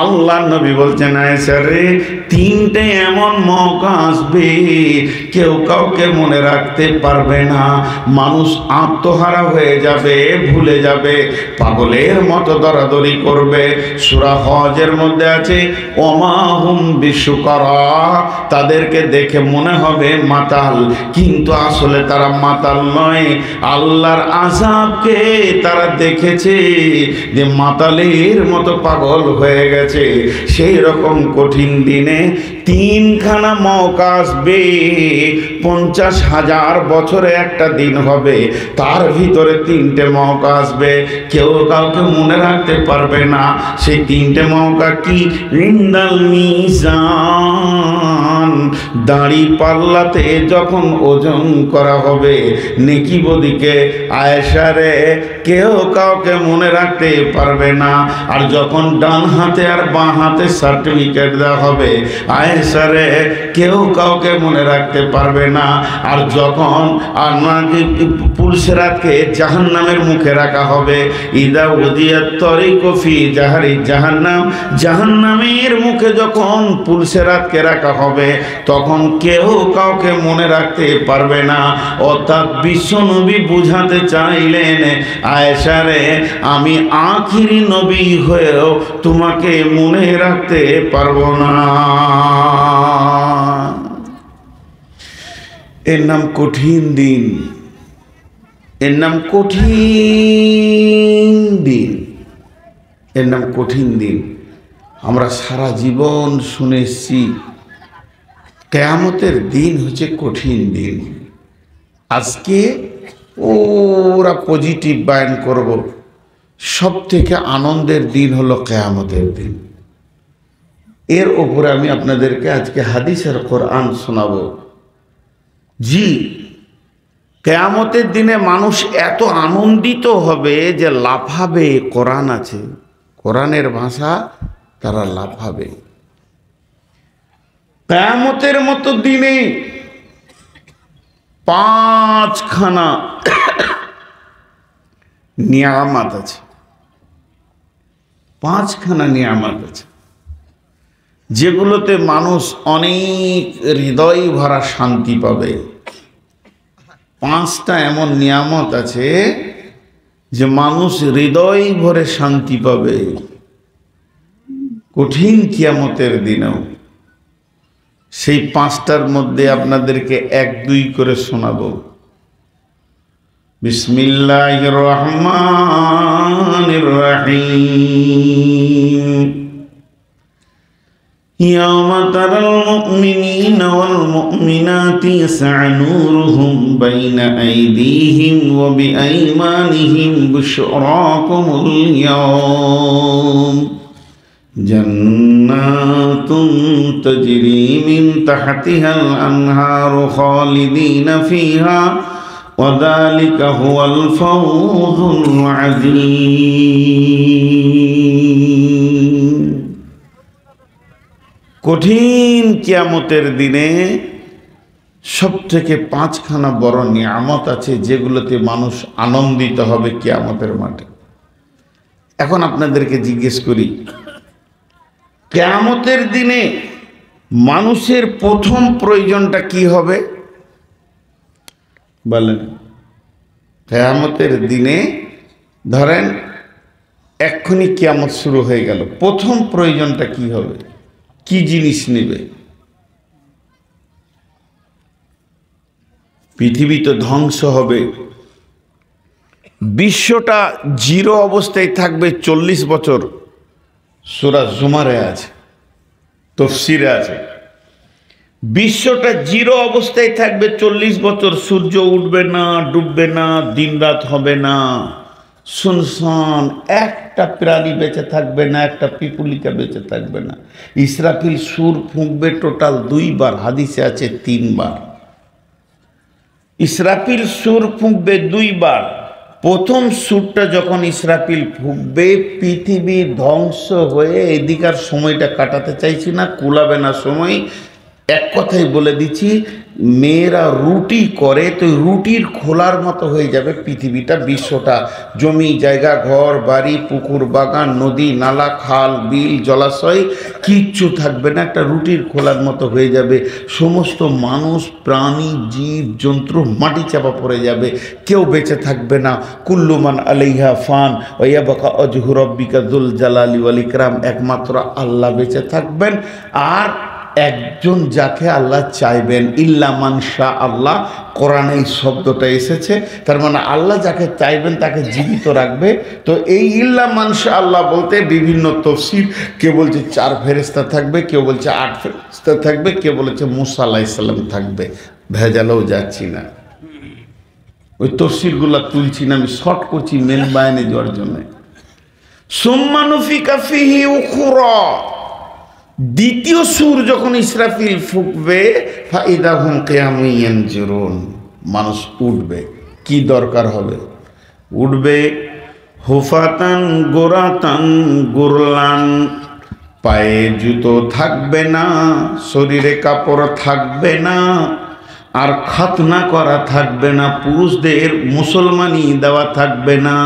আল্লাহ নবী বলছেন, আয়েশা রে, তিনটে এমন মৌকা আসবে কেউ কাউকে মনে রাখতে পারবে না। মানুষ আত্মহারা হয়ে যাবে, ভুলে যাবে, পাগলের মতো দরাদরি করবে। সূরা হজের মধ্যে আছে, ওমা হুম বিশুকরা, তাদেরকে দেখে মনে হবে মাতাল, কিন্তু আসলে তারা মাতাল নয়। আল্লাহর আযাবকে তারা দেখেছে যে মাতালের মতো পাগল হয়ে গেছে। সেই রকম কঠিন দিনে তিনখানা মৌকা আসবে। 50,000 বছরে একটা দিন হবে, তার ভিতরে তিনটে মৌকা আসবে, কেউ কাউকে মনে রাখতে পারবে না। সেই তিনটে মৌকা কি? ইনদাল মিজান, দাড়ি পাল্লাতে যখন ওজন করা হবে নেকি বদিকে, আয়েশা রে, কেউ কাউকে মনে রাখতে পারবে না। আর যখন ডান হাতে আর বাঁ হাতে সার্টিফিকেট দেওয়া হবে, আয়েশা রে, কেউ কাউকে মনে রাখতে পারবে না। আর যখন পুলসেরাতকে জাহান্নামের মুখে রাখা হবে, ইদা উদিয়াত তরিকু ফি জাহারি জাহান্নাম, জাহান্নামের মুখে যখন পুলসেরাতকে রাখা হবে, তখন কেউ কাউকে মনে রাখতে পারবে না। অর্থাৎ বিশ্বনবী বুঝাতে চাইলেন, আয়েশা রে, আমি আখিরি নবী হয়েও তোমাকে মনে রাখতে পারবো না। এর নাম কঠিন দিন, এর নাম কঠিন দিন, এর নাম কঠিন দিন। আমরা সারা জীবন শুনে এসেছি কিয়ামতের দিন হচ্ছে কঠিন দিন। আজকে ওরা পজিটিভ বয়ান করব, সব থেকে আনন্দের দিন হলো কিয়ামতের দিন। এর ওপরে আমি আপনাদেরকে আজকে হাদিস আর কোরআন শোনাবো। জি, কিয়ামতের দিনে মানুষ এত আনন্দিত হবে যে লাফাবে। কোরআন আছে, কোরআনের ভাষা, তারা লাফাবে। কিয়ামতের মতো দিনে 5খানা নিয়ামত আছে, 5খানা নিয়ামত আছে, যেগুলোতে মানুষ অনেক হৃদয় ভরা শান্তি পাবে। 5টা এমন নিয়ামত আছে যে মানুষ হৃদয় ভরে শান্তি পাবে কঠিন কিয়ামতের দিনেও। সেই 5টার মধ্যে আপনাদেরকে 1-2 করে শোনাবো। বিসমিল্লাহির রহমানির রহিম। يوم ترى المؤمنين والمؤمنات يسعى نورهم بين أيديهم وبأيمانهم بشراكم اليوم جنات تجري من تحتها الأنهار خالدين فيها وذلك هو الفوز العظيم। কঠিন কিয়ামতের দিনে সব থেকে 5খানা বড় নিয়ামত আছে, যেগুলোতে মানুষ আনন্দিত হবে কিয়ামতের মাঠে। এখন আপনাদেরকে জিজ্ঞেস করি, কিয়ামতের দিনে মানুষের প্রথম প্রয়োজনটা কি হবে বলেন? কিয়ামতের দিনে ধরেন এক্ষুনি কিয়ামত শুরু হয়ে গেল, প্রথম প্রয়োজনটা কি হবে? কি জিনিস নেবে? পৃথিবী তো ধ্বংস হবে, বিশ্বটা জিরো অবস্থায় থাকবে 40 বছর। সূরা জুমারে আছে, তাফসীরে আছে, বিশ্বটা জিরো অবস্থায় থাকবে 40 বছর। সূর্য উঠবে না, ডুববে না, দিন রাত হবে না, শুনশান, একটা প্রাণী বেঁচে থাকবে না, একটা পিপুলিকা বেঁচে থাকবে না। ইসরাফিল সুর ফুঁকবে টোটাল 2 বার, হাদিসে আছে 3 বার। ইসরাফিল সুর ফুঁকবে 2 বার। প্রথম সুরটা যখন ইসরাফিল ফুঁকবে, পৃথিবী ধ্বংস হয়ে, এদিকার সময়টা কাটাতে চাইছি না, কুলাবে না সময়, এক কথাই বলে দিচ্ছি, মেয়েরা রুটি করে তো রুটির খোলার মতো হয়ে যাবে পৃথিবীটা, বিশ্বটা। জমি জায়গা, ঘর বাড়ি, পুকুর বাগান, নদী নালা, খাল বিল, জলাশয় কিচ্ছু থাকবে না, একটা রুটির খোলার মতো হয়ে যাবে। সমস্ত মানুষ, প্রাণী, জীব জন্তু মাটি চাপা পড়ে যাবে, কেউ বেঁচে থাকবে না। কুল্লুমান আলাইহা ফান ওয়া ইয়াবকা ওয়াজহু রাব্বিকা যুল জালালি ওয়াল ইকরাম, একমাত্র আল্লাহ বেঁচে থাকবেন। আর একজন যাকে আল্লাহ চাইবেন, ইল্লা মান শা আল্লাহ, কোরআনে এই শব্দটা এসেছে, তার মানে আল্লাহ যাকে চাইবেন তাকে জীবিত রাখবে। তো এই ইল্লা মান শা আল্লাহ বলতে বিভিন্ন তফসির, কেউ বলছে 4 ফেরেশতা থাকবে, কেউ বলছে 8 ফেরেশতা থাকবে, কেউ বলেছে মুসা আলাইহিস সালাম থাকবে। ভেজালেও যাচ্ছি না, ওই তফসিরগুলো তুলছি না, আমি শর্ট করছি মেন বায়ানে যাওয়ার জন্য। সুম্মা নুফিকা ফিহি উখরা, দ্বিতীয় সুর যখন ইসরাফিল ফুঁকবে, ফাইদা হুম কিয়ামুন ইয়ানজুরুন, মানুষ উঠবে। কি দরকার হবে? উঠবে হুফাতান গোরাতান গুরলান, পায়ে জুতো থাকবে না, শরীরে কাপড় থাকবে না, আর খাতনা করা থাকবে না, পুরুষদের মুসলমানি দেওয়া থাকবে না,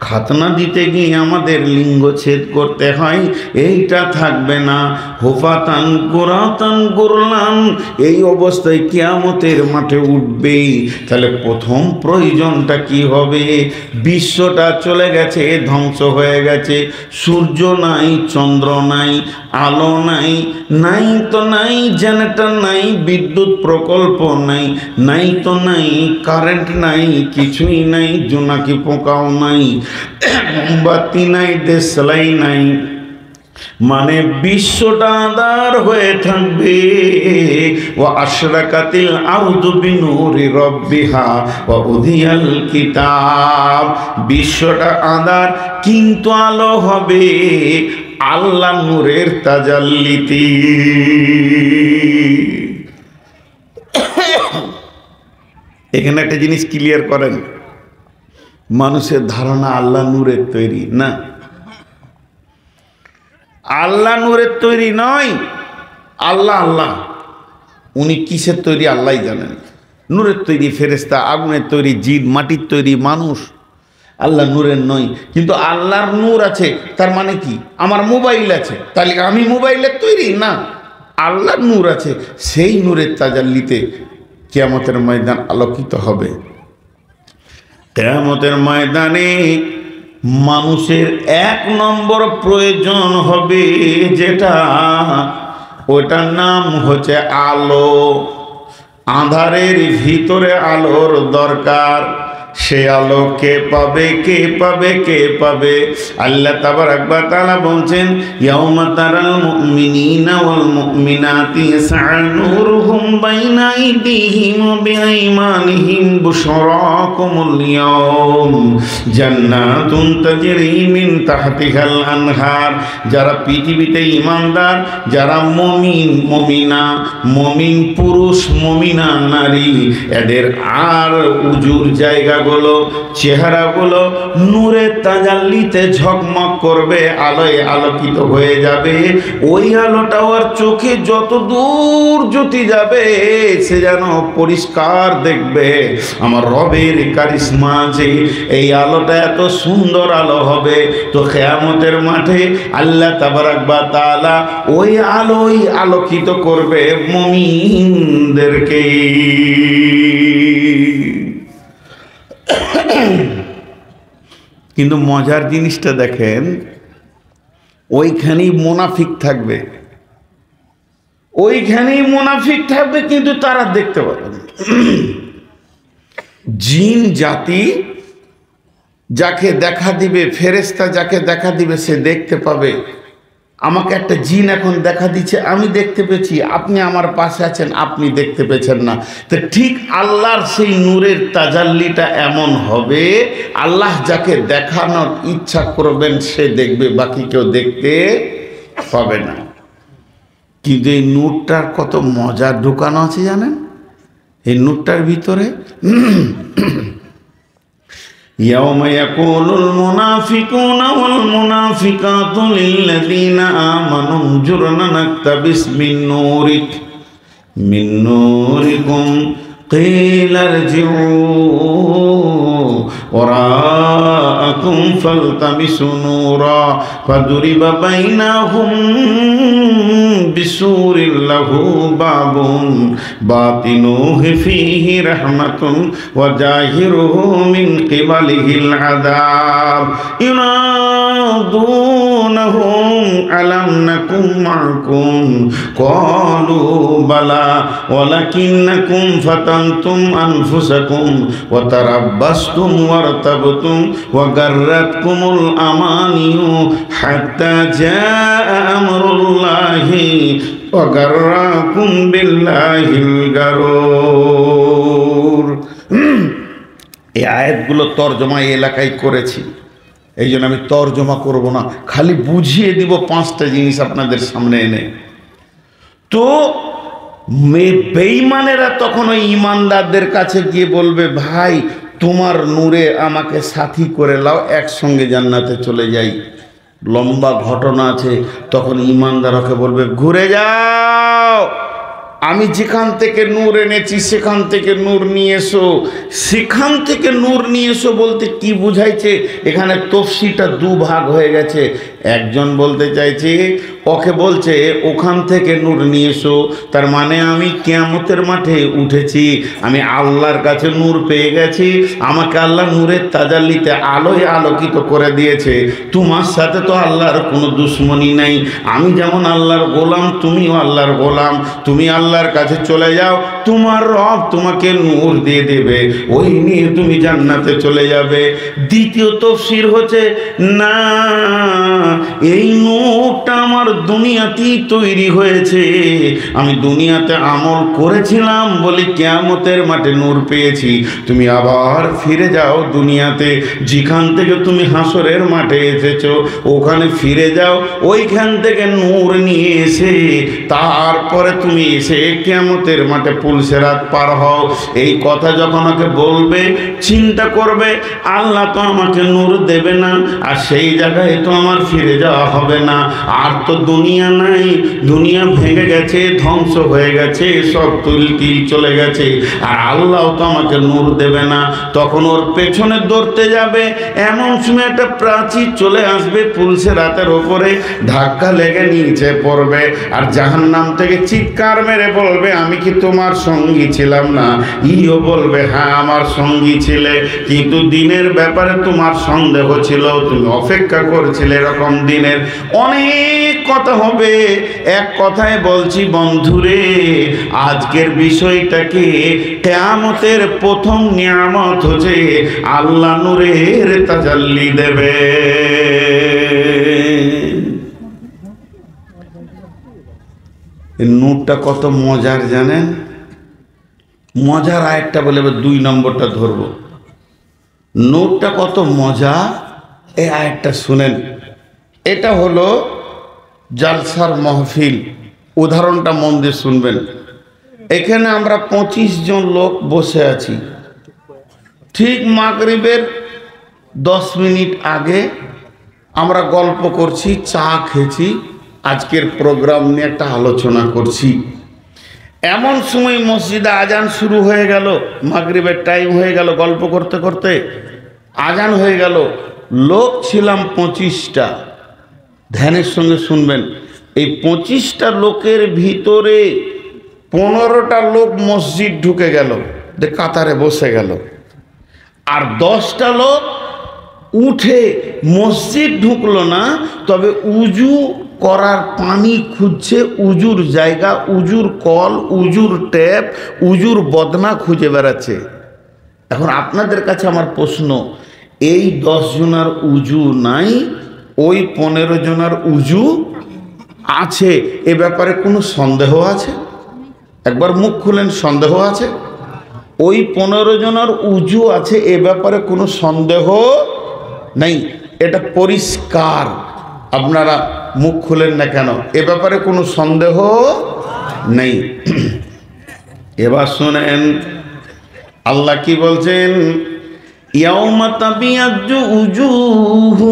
খাতনা দিতে গিয়ে আমাদের লিঙ্গ ছেদ করতে হয় এইটা থাকবে না। হুফাতান গোরাতান গুরলান, এই অবস্থায় কিয়ামতের মাঠে উঠবেই। তাহলে প্রথম প্রয়োজনটা কি হবে? বিশ্বটা চলে গেছে, ধ্বংস হয়ে গেছে, সূর্য নাই, চন্দ্র নাই, আলো নাই, নাই তো নাই জেনারেটর নাই, বিদ্যুৎ প্রকল্প নাই, নাই তো নাই কারেন্ট নাই, কিছুই নাই, জোনাকি পোকাও নাই, মোমবাতি নাই, দেশলাই নাই, মানে বিশ্বটা আঁধার হয়ে থাকবে। ওয়া আশরাকাতিল আরদু বিনূরি রাব্বিহা ওয়া উযিয়াল কিতাব, বিশ্বটা আঁধার কিন্তু আলো হবে আল্লাহ নূরের তাজাল্লিতে। এখানে একটা জিনিস ক্লিয়ার করেন, মানুষের ধারণা আল্লাহ নূরের তৈরি না, আল্লাহ নূরের তৈরি নয়। আল্লাহ আল্লাহ, উনি কিসের তৈরি আল্লাহই জানেন। নূরের তৈরি ফেরেশতা, আগুনের তৈরি জিন, মাটির তৈরি মানুষ, আল্লাহ নূরের নয়। কিন্তু আল্লাহর নূর আছে, তার মানে কি? আমার মোবাইল আছে, তাহলে আমি মোবাইলের তৈরি না, আল্লাহর নূর আছে, সেই নূরের তাজাল্লিতে কিয়ামতের ময়দান আলোকিত হবে। কিয়ামতের ময়দানে মানুষের 1 নম্বর প্রয়োজন হবে যেটা, ওটার নাম হচ্ছে আলো। আঁধারের ভিতরে আলোর দরকার, সে আলো কে পাবে, কে পাবে, কে পাবে? আল্লাহ তাবারাক ওয়া তাআলা বলছেন, ইয়াউমা তারাল মুমিনিনা ওয়াল মুমিনাতি ইয়াসআ নূরুহুম বাইনা আইদিহিম ওয়া বিআইমানিহিম বুশরাকুমুল ইয়াউম জান্নাতুন তাজরি মিন তাহতিহাল আনহার। যারা পৃথিবীতে ঈমানদার, যারা মুমিন মুমিনা, মুমিন পুরুষ মুমিনা নারী, এদের আর উজুর জায়গা গুলো, চেহারাগুলো নূরের তাজাল্লিতে ঝকমক করবে, আলোয় আলোকিত হয়ে যাবে। ওই আলোটা ওর চোখে যত দূর জ্যোতি যাবে, সে যেন পরিষ্কার দেখবে আমার রবের কারিশমা যে এই আলোটা এত সুন্দর আলো হবে। তো কিয়ামতের মাঠে আল্লাহ তাবারাক ওয়া তাআলা ওই আলোয় আলোকিত করবে মুমিনদেরকে। কিন্তু মজার জিনিসটা দেখেন, ওইখানেই মুনাফিক থাকবে, ওইখানেই মুনাফিক থাকবে, কিন্তু তারা দেখতে পাবে না। জিন জাতি যাকে দেখা দিবে, ফেরেশতা যাকে দেখা দিবে, সে দেখতে পাবে। আমাকে একটা জিন এখন দেখা দিচ্ছে, আমি দেখতে পেয়েছি, আপনি আমার পাশে আছেন, আপনি দেখতে পেয়েছেন না। তো ঠিক আল্লাহর সেই নূরের তাজাল্লিটা এমন হবে, আল্লাহ যাকে দেখানোর ইচ্ছা করবেন সে দেখবে, বাকি কেউ দেখতে পাবে না। কিন্তু এই নূরটার কত মজা ঢুকানো আছে জানেন? এই নূরটার ভিতরে يوم يقول المنافقون والمنافقات للذين آمنوا انظرنا نقتبس من نورك মিন নূরিকুম কিলা ইরজিউ ওয়ারাআকুম ফালতামিসু নূরা ফাদুরিবা বাইনাহুম বিসুরিন লাহু বাবুন বাতিনুহু ফীহি রাহমাতুন ওয়া জাহিরুহু মিন কিবালিহিল আযাব ইউনাদুনহুম আলাম নাকুম মা'কুম ক্বালু বালা ওয়ালাকিন্নাকুম ফাতানতুম আনফুসাকুম ওয়া তারাব্বাসতুম ওয়ারতাবতুম ওয়া গাররাতকুমুল আমানিয়ু হাত্তা জাআ আমরুল্লাহি ওয়া গাররাকুম বিল্লাহিল গারুর। এই আয়াতগুলো তরজমা এই এলাকায় করেছি, এই জন্য আমি তরজমা করব না, খালি বুঝিয়ে দিব 5টা জিনিস আপনাদের সামনে এনে। তো বেঈমানেরা তখন ওই ইমানদারদের কাছে গিয়ে বলবে, ভাই তোমার নূরে আমাকে সাথী করে লাও, একসঙ্গে জান্নাতে চলে যাই। লম্বা ঘটনা আছে। তখন ইমানদারকে বলবে, ঘুরে যাও, আমি যেখান থেকে নূর এনেছি সেখান থেকে নূর নিয়ে এসো। সেখান থেকে নূর নিয়ে এসো বলতে কি বুঝাইছে? এখানে তফসিরটা 2 ভাগ হয়ে গেছে। একজন বলতে চাইছে, ওকে বলছে ওখান থেকে নূর নিয়ে এসো, তার মানে আমি কিয়ামতের মাঠে উঠেছি, আমি আল্লাহর কাছে নূর পেয়ে গেছি, আমাকে আল্লাহ নূরের তাজাল্লিতে আলোয় আলোকিত করে দিয়েছে। তোমার সাথে তো আল্লাহর কোনো দুশ্মনী নাই, আমি যেমন আল্লাহর গোলাম, তুমিও আল্লাহর গোলাম, তুমি আল্লাহর কাছে চলে যাও, তোমার রব তোমাকে নূর দিয়ে দেবে, ওই নিয়ে তুমি জান্নাতে চলে যাবে। দ্বিতীয় তাফসীর হচ্ছে, না, এই নূরটা আমার দুনিয়াতেই তৈরি হয়েছে, আমি দুনিয়াতে আমল করেছিলাম বলে কিয়ামতের মাঠে নূর পেয়েছি, তুমি আবার ফিরে যাও দুনিয়াতে, যেখান থেকে তুমি হাসরের মাঠে এসেছো ওখানে ফিরে যাও, ওইখান থেকে নূর নিয়ে এসে তারপরে তুমি এসে কিয়ামতের মাঠে পুলসেরাত পার হও। এই কথা যখন ওকে বলবে, চিন্তা করবে আল্লাহ তো আমাকে নূর দেবে না, আর সেই জায়গায় তো আমার ফিরে যাওয়া হবে না, আর তো দুনিয়া নাই, দুনিয়া ভেঙে গেছে, ধ্বংস হয়ে গেছে, সব তুলকিল চলে গেছে, আর আল্লাহ তো আমাকে নূর দেবে না। তখন ওর পেছনে দৌড়তে যাবে, এমন সময় একটা প্রাচীর চলে আসবে পুলসেরাতের ওপরে, ধাক্কা লেগে নিচে পড়বে, আর জাহান্নাম থেকে চিৎকার মেরে বলবে, আমি কি তোমার সঙ্গী ছিলাম না? ইও বলবে, হ্যাঁ আমার সঙ্গী ছিলে, কিন্তু দিনের ব্যাপারে তোমার সন্দেহ ছিল, তুমি অপেক্ষা করছিলে এরকম দিনের। অনেক কথা হবে। এক কথায় বলছি বন্ধুরে, আজকের বিষয়টাকে কিয়ামতের প্রথম নিয়ামত হচ্ছে আল্লাহ নূরের তাজাল্লি দেবে। নূরটা কত মজার জানেন? মজার আরেকটা বলে 2 নম্বরটা ধরবো। নূরটা কত মজা, এই আরেকটা শুনেন। এটা হলো জালসার মাহফিল। উদাহরণটা মন দিয়ে শুনবেন। এখানে আমরা 25 জন লোক বসে আছি। ঠিক মাগরিবের 10 মিনিট আগে আমরা গল্প করছি, চা খেয়েছি, আজকের প্রোগ্রাম নিয়ে একটা আলোচনা করছি। এমন সময় মসজিদে আজান শুরু হয়ে গেল, মাগরিবের টাইম হয়ে গেল, গল্প করতে করতে আজান হয়ে গেল। লোক ছিলাম 25টা। ধ্যানের সঙ্গে শুনবেন, এই 25টা লোকের ভিতরে 15টা লোক মসজিদ ঢুকে গেল, কাতারে বসে গেল, আর 10টা লোক উঠে মসজিদ ঢুকলো না, তবে উজু করার পানি খুঁজছে, উজুর জায়গা, উজুর কল, উজুর ট্যাপ, উজুর বদনা খুঁজে বেড়াচ্ছে। এখন আপনাদের কাছে আমার প্রশ্ন, এই 10 জনার উজু নাই, ওই 15 জনার উজু আছে, এ ব্যাপারে কোনো সন্দেহ আছে? একবার মুখ খুলেন, সন্দেহ আছে? ওই 15 জনার উজু আছে, এ ব্যাপারে কোনো সন্দেহ নেই, এটা পরিষ্কার। আপনারা মুখ খুলেন না কেন? এ ব্যাপারে কোনো সন্দেহ নেই। এবার শুনেন আল্লাহ কি বলছেন, ইয়াউমা তাবিয়াজ্জু উজুহু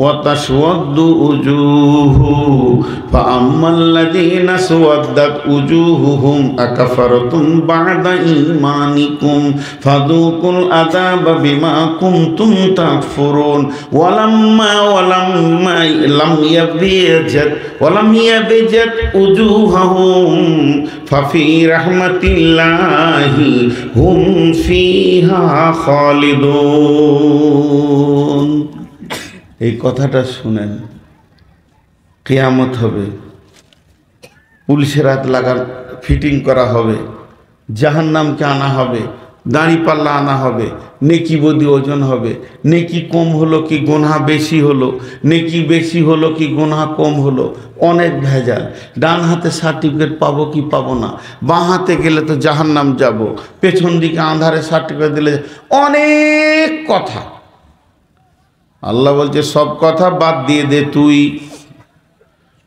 وتسود وجوه فأما الذين اسودت وجوههم أكفرتم بعد إيمانكم فذوقوا العذاب بما كنتم تكفرون ولم يبيجت وجوههم ففي رحمة الله هم فيها خالدون। এই কথাটা শুনেন, কিয়ামত হবে, পুলিশের হাত লাগান ফিটিং করা হবে, জাহান্নামকে আনা হবে, দাঁড়িপাল্লা আনা হবে, নেকি বদি ওজন হবে, নেকি কম হলো কি গুনাহ বেশি হলো, নেকি বেশি হলো কি গুনাহ কম হলো, অনেক ভেজাল। ডান হাতে সার্টিফিকেট পাবো কি পাবো না, বাঁ হাতে গেলে তো জাহান্নাম যাব, পেছন দিকে আঁধারে সার্টিফিকেট দিলে অনেক কথা। আল্লাহ বলছে সব কথা বাদ দিয়ে দে,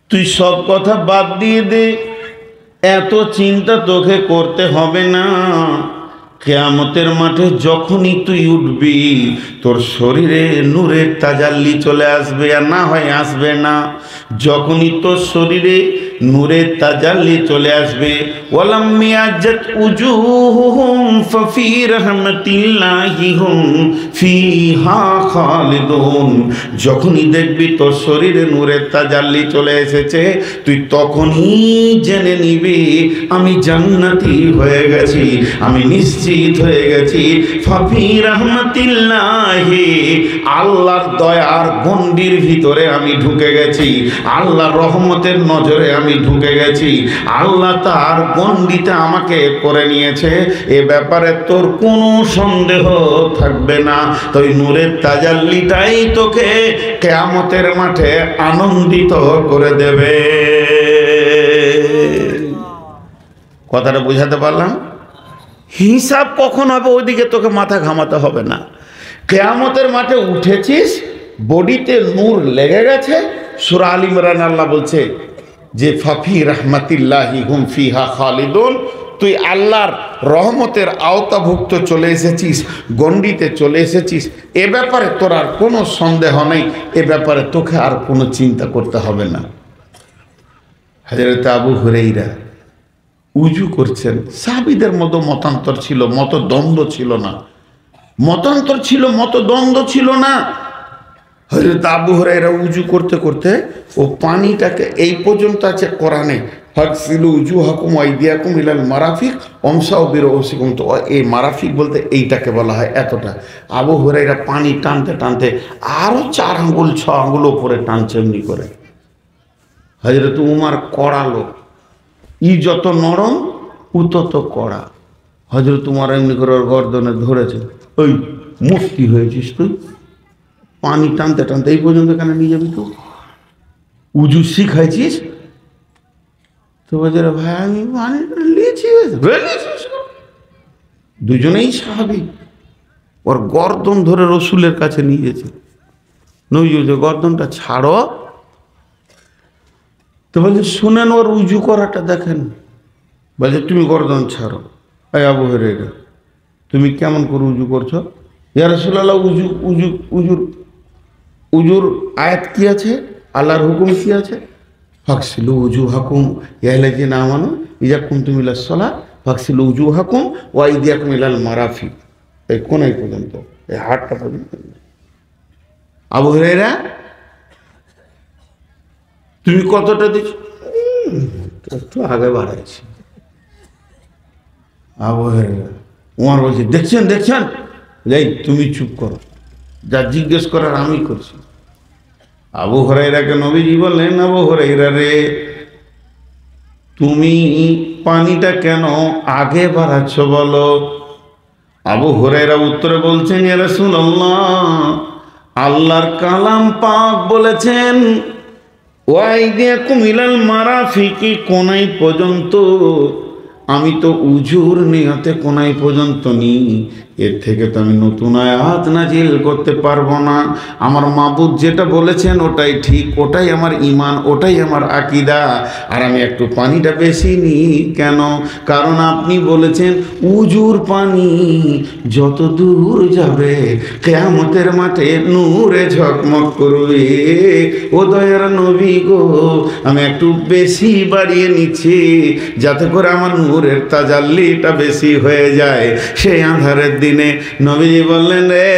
তুই সব কথা বাদ দিয়ে দে, এত চিন্তা তোকে করতে হবে না। কিয়ামতের মাঠে যখনই তুই উঠবি তোর শরীরে নূরের তাজাল্লি চলে আসবে, আর না হয় আসবে না। যখনই তোর শরীরে নূরের তাজাল্লি চলে আসবে, ওয়ালাম মিয়াজাত উজুহুহুম ফাফি রাহমাতিল্লাহি হুম ফিহা খালিদুন। যখনই দেখবি তোর শরীরে নূরের তাজাল্লি চলে এসেছে, তুই তখনই জেনে নিবি আমি জান্নাতি হয়ে গেছি, আমি নিশ্চিত হয়ে গেছি। ফাফি রাহমাতিল্লাহি, আল্লাহর দয়ার গণ্ডির ভিতরে আমি ঢুকে গেছি, আল্লাহর রহমতের নজরে আমি ঢুকে গেছি, আল্লাহ তার গণ্ডিতে আমাকে করে নিয়েছে, এ ব্যাপারে তোর কোনো সন্দেহ থাকবে না। তো এই নূরের তাজাল্লিটাই তোকে কিয়ামতের মাঠে আনন্দিত করে দেবে। কথাটা বুঝাতে পারলাম? হিসাব কখন হবে ওইদিকে তোকে মাথা ঘামাতে হবে না। কিয়ামতের মাঠে উঠেছিস, বডিতে নূর লেগে গেছে। সূরা আল ইমরান আল্লাহ বলছে যে ফাফি রাহমাতিল্লাহি হুম ফিহা খালিদুন, তুই আল্লাহর রহমতের আওতাভুক্ত চলে এসেছিস, গণ্ডিতে চলে এসেছিস, এ ব্যাপারে তোর আর কোনো সন্দেহ নেই, এ ব্যাপারে তোকে আর কোনো চিন্তা করতে হবে না। হযরত আবু হুরায়রা উজু করছেন, সাহাবীদের মতো মতান্তর ছিল, মতদ্বন্দ্ব ছিল না, মতান্তর ছিল, মতদ্বন্দ্ব ছিল না। হযরত আবু হুরায়রা উজু করতে করতে ও পানিটাকে এই পর্যন্ত আছে কোরআনে, ফাগসিলু উজুহাকুম ওয়া আইদিয়াকুম ইলাল মারাফিক ওয়ামসাহু বিরুউসিকুম, তো এই মারাফিক বলতে এইটাকে বলা হয় এতটা। আবু হুরায়রা পানি টানতে টানতে আরো 4 আঙ্গুল 6 আঙ্গুল উপরে টানছে এমনি করে। হযরত উমর কড়া লোক, ই যত নরম ও তত কড়া। হযরত উমর এমনি করে ওর গর্দনে ধরেছে, ওই মুফতি হয়েছিস তুই, পানি টানতে টানতে এই পর্যন্ত কেন নিয়ে যাবি? তো উজু শিখাইছিস? তো বলছে ভাই আমি পানি নিয়েছি। দুজনেই সাহাবী, ওর গর্দন ধরে রসুলের কাছে নিয়ে গেছে, নবী বলছে গর্দনটা ছাড়ো। তো বলছে শুনেন ওর উজু করাটা দেখেন। বলছে তুমি গর্দন ছাড়ো। এই আবু হুরায়রা তুমি কেমন করে উজু করছো? ইয়া রাসূলুল্লাহ উজুর আয়াত কি আছে, আল্লাহর হুকুম কি আছে? ফাগসিলু উজুহাকুম ইয়াল্লাযিনা আমানু ইযা কুনতুম ইলাস সালাত ফাগসিলু উজুহাকুম ওয়া আইদিয়াকুম ইলাল মারাফিক, এই কোনায় পর্যন্ত, এই হাতটা পর্যন্ত। আবু হুরায়রা তুমি কতটা দিচ্ছ? একটু আগে বাড়াইছি। আবু হুরায়রা ওমর বলছে দেখছেন দেখছেন, এই তুমি চুপ করো, যা জিজ্ঞেস করার আমি করছি। আবু হুরায়রাকে নবীজি বললেন, আবু হুরায়রা রে তুমি পানিটা কেন আগে বাড়াচ্ছ বলো? আবু হুরায়রা উত্তরে বলছেন, ইয়া রাসূলুল্লাহ আল্লাহর কালাম পাক বলেছেন ওয়াইদিয়াকুম ইলাল মারাফিকি, কোনাই পর্যন্ত। আমি তো উজুর নিয়তে কোনাই পর্যন্ত নিই, এর থেকে তো আমি নতুন আয়াত নাজিল করতে পারবো না। আমার মাবুদ যেটা বলেছেন ওটাই ঠিক, ওটাই আমার ঈমান, ওটাই আমার আকীদা। আর আমি একটু পানিটা বেশি নিই কেন? কারণ আপনি বলেছেন উজুর পানি যত দূর যাবে কিয়ামতের মাঠে নূরে ঝকমক করবে। ও দয়ার নবী গো, আমি একটু বেশি বাড়িয়ে নিচ্ছি যাতে করে আমার নূরের তাজাল্লিটা বেশি হয়ে যায় সেই আঁধারের দিনে। নবীজি বললেন, রে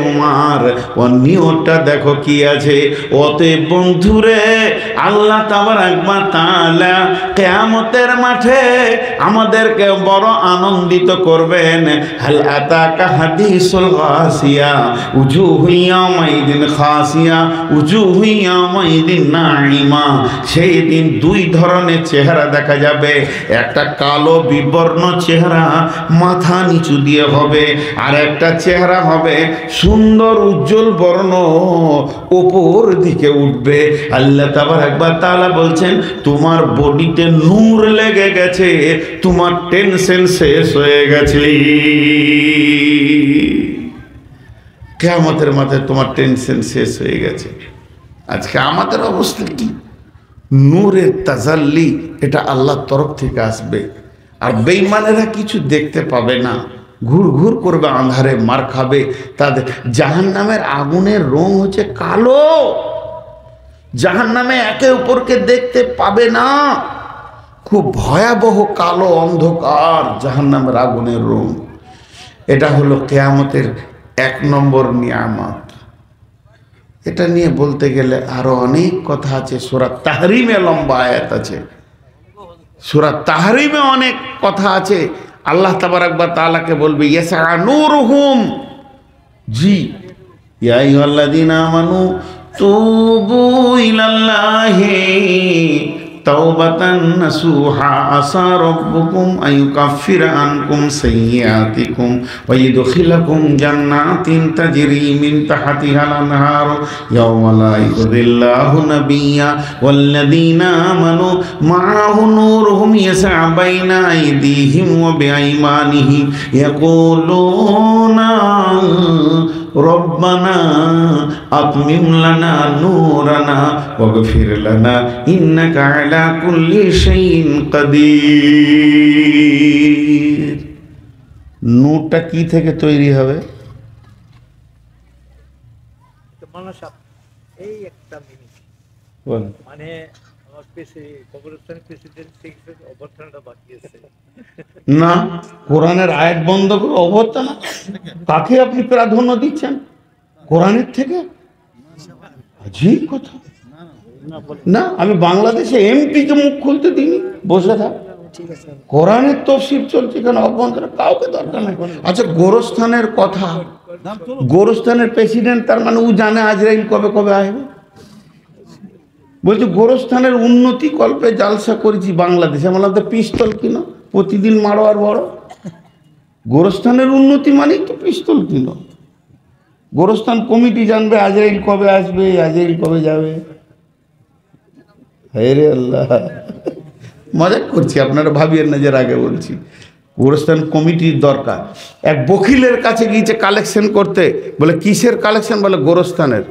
উমার, ও নিয়তটা দেখো কি আছে। অতএব বন্ধুরে, আল্লাহ তাবারক ওয়া তাআলা কিয়ামতের মাঠে আমাদেরকে বড় আনন্দিত করবেন। হাল আতাকা হাদিসুল গাসিয়া উজুহু ইয়াউমাইদিন খাসিয়া উজুহু ইয়াউমাইদিন নাঈমা। সেই দিন দুই ধরনের চেহারা দেখা যাবে। একটা কালো বিবর্ণ চেহারা, মাথা নিচু দিয়ে হবে, আর একটা চেহারা হবে সুন্দর উজ্জ্বল বর্ণ, উপর দিকে উঠবে। আল্লাহ তাবারক ওয়া তাআলা বলছেন, তোমার বডিতে নূর লেগে গেছে, তোমার টেনশন শেষ হয়ে গেছে। কিয়ামতের মাঠে তোমার টেনশন শেষ হয়ে গেছে। আজকে আমাদের অবস্থা কি? নূরের তাজাল্লি এটা আল্লাহর তরফ থেকে আসবে, আর বেঈমানেরা কিছু দেখতে পাবে না, ঘুর ঘুর করবে, আঁধারে মার খাবে। তাদের জাহান্নামের আগুনের রং হচ্ছে কালো। জাহান্নামে একে অপরকে দেখতে পাবে না, খুব ভয়াবহ কালো অন্ধকার জাহান্নামের আগুনের রং। এটা হলো কিয়ামতের 1 নম্বর নিয়ামত। এটা নিয়ে বলতে গেলে আরো অনেক কথা আছে। সূরা তাহরিমে লম্বা আয়াত আছে, সূরা তাহরিমে অনেক কথা আছে। আল্লাহ তাবারক ওয়া তাআলাকে বলবে ইয়াসা নূরুহুম, জি ইয়া আইয়ুহাল্লাযীনা আমানু তুবু ইলাল্লাহি তাওবাতান নাসুহা আসা রাব্বুকুম আইয়ুকাফিরা আনকুম সাইয়্যাতিকুম ওয়া ইউদখিলাকুম জান্নাতিন তাজরি মিন তাহতিহাল আনহার ইয়াওমা লা ইউযিল্লাহু নাবিয়্যা ওয়াল্লাযীনা আমানু মা'আহু নূরুহুম ইয়াসআ বাইনা আইদিহিম ওয়া বিআইমানিহিম ইয়াকুলুনা রব্বানা আতমিম লানা নূরানা ওয়াগফির লানা ইন্নাকা আলা কুল্লি শাইইন কাদির। নূরটা কি থেকে তৈরি হবে? এই একটা মিনিট, মানে আমার কবরস্থান প্রেসিডেন্ট অভ্যর্থনাটা বাকি আছে না, কোরআনের আয়াত বন্ধ করে অভ্যর্থনা কাকে আপনি প্রাধান্য দিচ্ছেন? কোরআনের থেকে? আজীব কথা। না, আমি বাংলাদেশে এমপিকে মুখ খুলতে দিইনি, বসে থাক। কোরআনের তফসির চলছে, কেন অভ্যন্তরে কাউকে দরকার নেই। আচ্ছা, গোরস্থানের কথা, গোরস্থানের প্রেসিডেন্ট, তার মানে ও জানে আজরাইল কবে কবে আসবে। বলছে গোরস্থানের উন্নতি কল্পে জালসা করেছি বাংলাদেশে। বললাম তো পিস্তল কিনো, প্রতিদিন মারো আর বড়। গোরস্থানের উন্নতি মানেই তো পিস্তল কিনো। গোরস্থান কমিটি জানবে আজরাইল কবে আসবে, আজরাইল কবে যাবে। হে রে আল্লাহ, মজা করছি, আপনারা ভাবিয়েন না যে আগে বলছি। গোরস্থান কমিটির দরকার। এক বকিলের কাছে গিয়েছে কালেকশন করতে, বলে কিসের কালেকশন? বলে গোরস্থানের।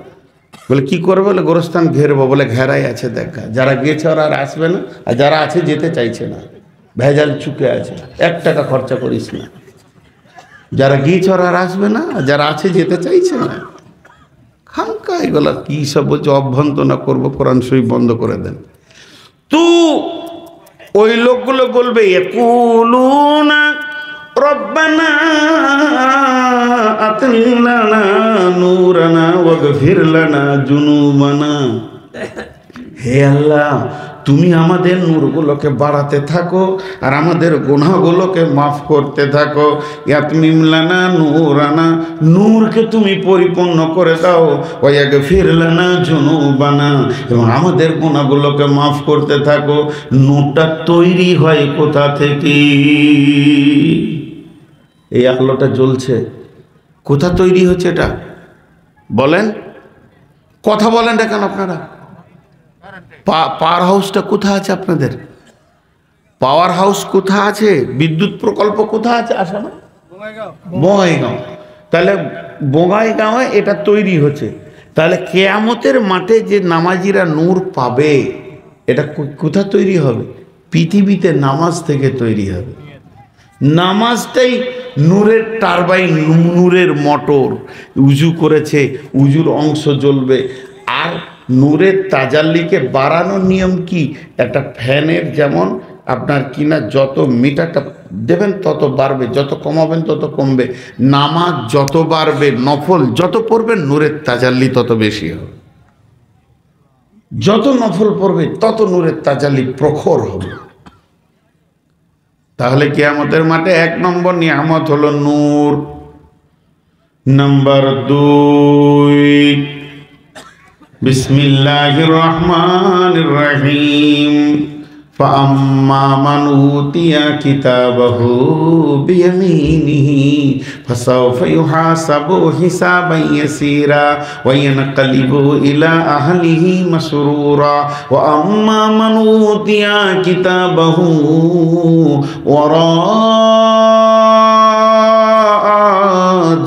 বলে কি করবে? বলে গোরস্থান ঘেরবো। বলে ঘেরাই আছে, দেখা যারা গেছে ওরা আর আসবে না, আর যারা আছে যেতে চাইছে না, ভেজাল চুকে আছে, 1 টাকা খরচা করিস না। যারা গিয়েছে ওরা আর আসবে না, আর যারা আছে যেতে চাইছে না। খামকা এগুলা কি সব বলছে, অভ্যন্তনা করবো, কোরআন শরীফ বন্ধ করে দেন। তো ওই লোকগুলো বলবে ইয়াকুলুনা রব্বানা আতিম লানা নূরানা ওয়াগফির লানা জুনুবানা। হে আল্লাহ, তুমি আমাদের নূরগুলোকে বাড়াতে থাকো আর আমাদের গুনাহগুলোকে মাফ করতে থাকো। ইয়াতমিম লানা নূরানা, নূরকে তুমি পরিপূর্ণ করে দাও। ওয়াগফির লানা জুনুবানা, এবং আমাদের গুনাহগুলোকে মাফ করতে থাকো। নূরটা তৈরি হয় কোথা থেকে? এই আলোটা জ্বলছে, কোথা তৈরি হচ্ছে এটা বলেন? কথা বলেন না কেন আপনারা? পাওয়ার হাউসটা কোথায় আছে আপনাদের? পাওয়ার হাউস কোথায় আছে? বিদ্যুৎ প্রকল্প কোথায় আছে? আসে না? বঙ্গাইগাঁও। তাহলে বঙ্গাইগাঁওয়ে এটা তৈরি হচ্ছে। তাহলে কেয়ামতের মাঠে যে নামাজিরা নূর পাবে, এটা কোথা তৈরি হবে? পৃথিবীতে নামাজ থেকে তৈরি হবে। নামাজটাই নূরের টারবাইন, নূরের মোটর। উজু করেছে, উজুর অংশ জ্বলবে। আর নূরের তাজাল্লিকে বাড়ানোর নিয়ম কি? একটা ফ্যানের যেমন আপনার কিনা যত মিটারটা দেবেন তত বাড়বে, যত কমাবেন তত কমবে। নামাজ যত বাড়বে, নফল যত পড়বেন, নূরের তাজাল্লি তত বেশি হবে। যত নফল পড়বে তত নূরের তাজাল্লি প্রখর হবে। তাহলে কিয়ামতের মাঠে 1 নম্বর নিয়ামত হলো নূর। নাম্বার 2, বিসমিল্লাহির রহমানির রহিম। ফাআম্মা মান উতিয়া কিতাবাহু বিয়ামিনিহি ফাসাওফা ইউহাসাবু হিসাবান ইয়াসীরা ওয়া ইয়ানকালিবু ইলা আহলিহি মাসরুরা। ওয়া আম্মা মান উতিয়া কিতাবাহু ওয়ারা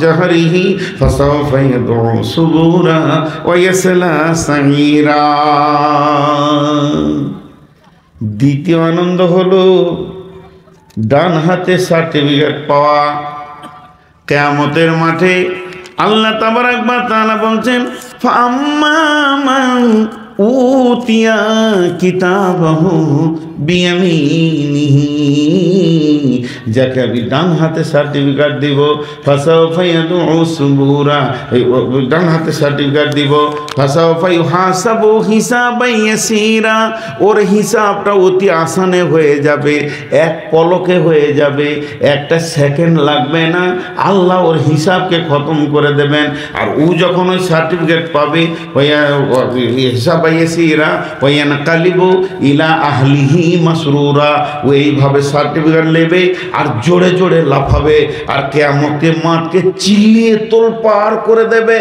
জহরিহি ফাসাওফা ইয়াদউ সুবুরা ওয়া ইয়াসলা সাঈরা। দ্বিতীয় আনন্দ হলো ডান হাতে সার্টিফিকেট পাওয়া। কিয়ামতের মাঠে আল্লাহ তাবারাক ওয়া তাআলা বলছেন, ফাআম্মা মান উতিয়া কিতাবাহু বিয়ামিনিহি, যাকে আমি ডান হাতে সার্টিফিকেট দিব, ফাসাওফা ইয়াদউ সুবুরা, ডান হাতে সার্টিফিকেট দিব, ফাসাওফা ইউহাসাবু হিসাবান ইয়াসীরা, ওর হিসাবটা অতি আসানে হয়ে যাবে, এক পলকে হয়ে যাবে, একটা সেকেন্ড লাগবে না। আল্লাহ ওর হিসাবকে খতম করে দেবেন। আর ও যখন ওই সার্টিফিকেট পাবে, হিসাব ইয়াসীরা ওয়া ইয়ানকালিবু ইলা আহলিহি মাসরুরা, ও এইভাবে সার্টিফিকেট নেবে আর জোরে জোরে লাফাবে আর কিয়ামতের মাঠকে চিল্লিয়ে তোলপাড় করে দেবে।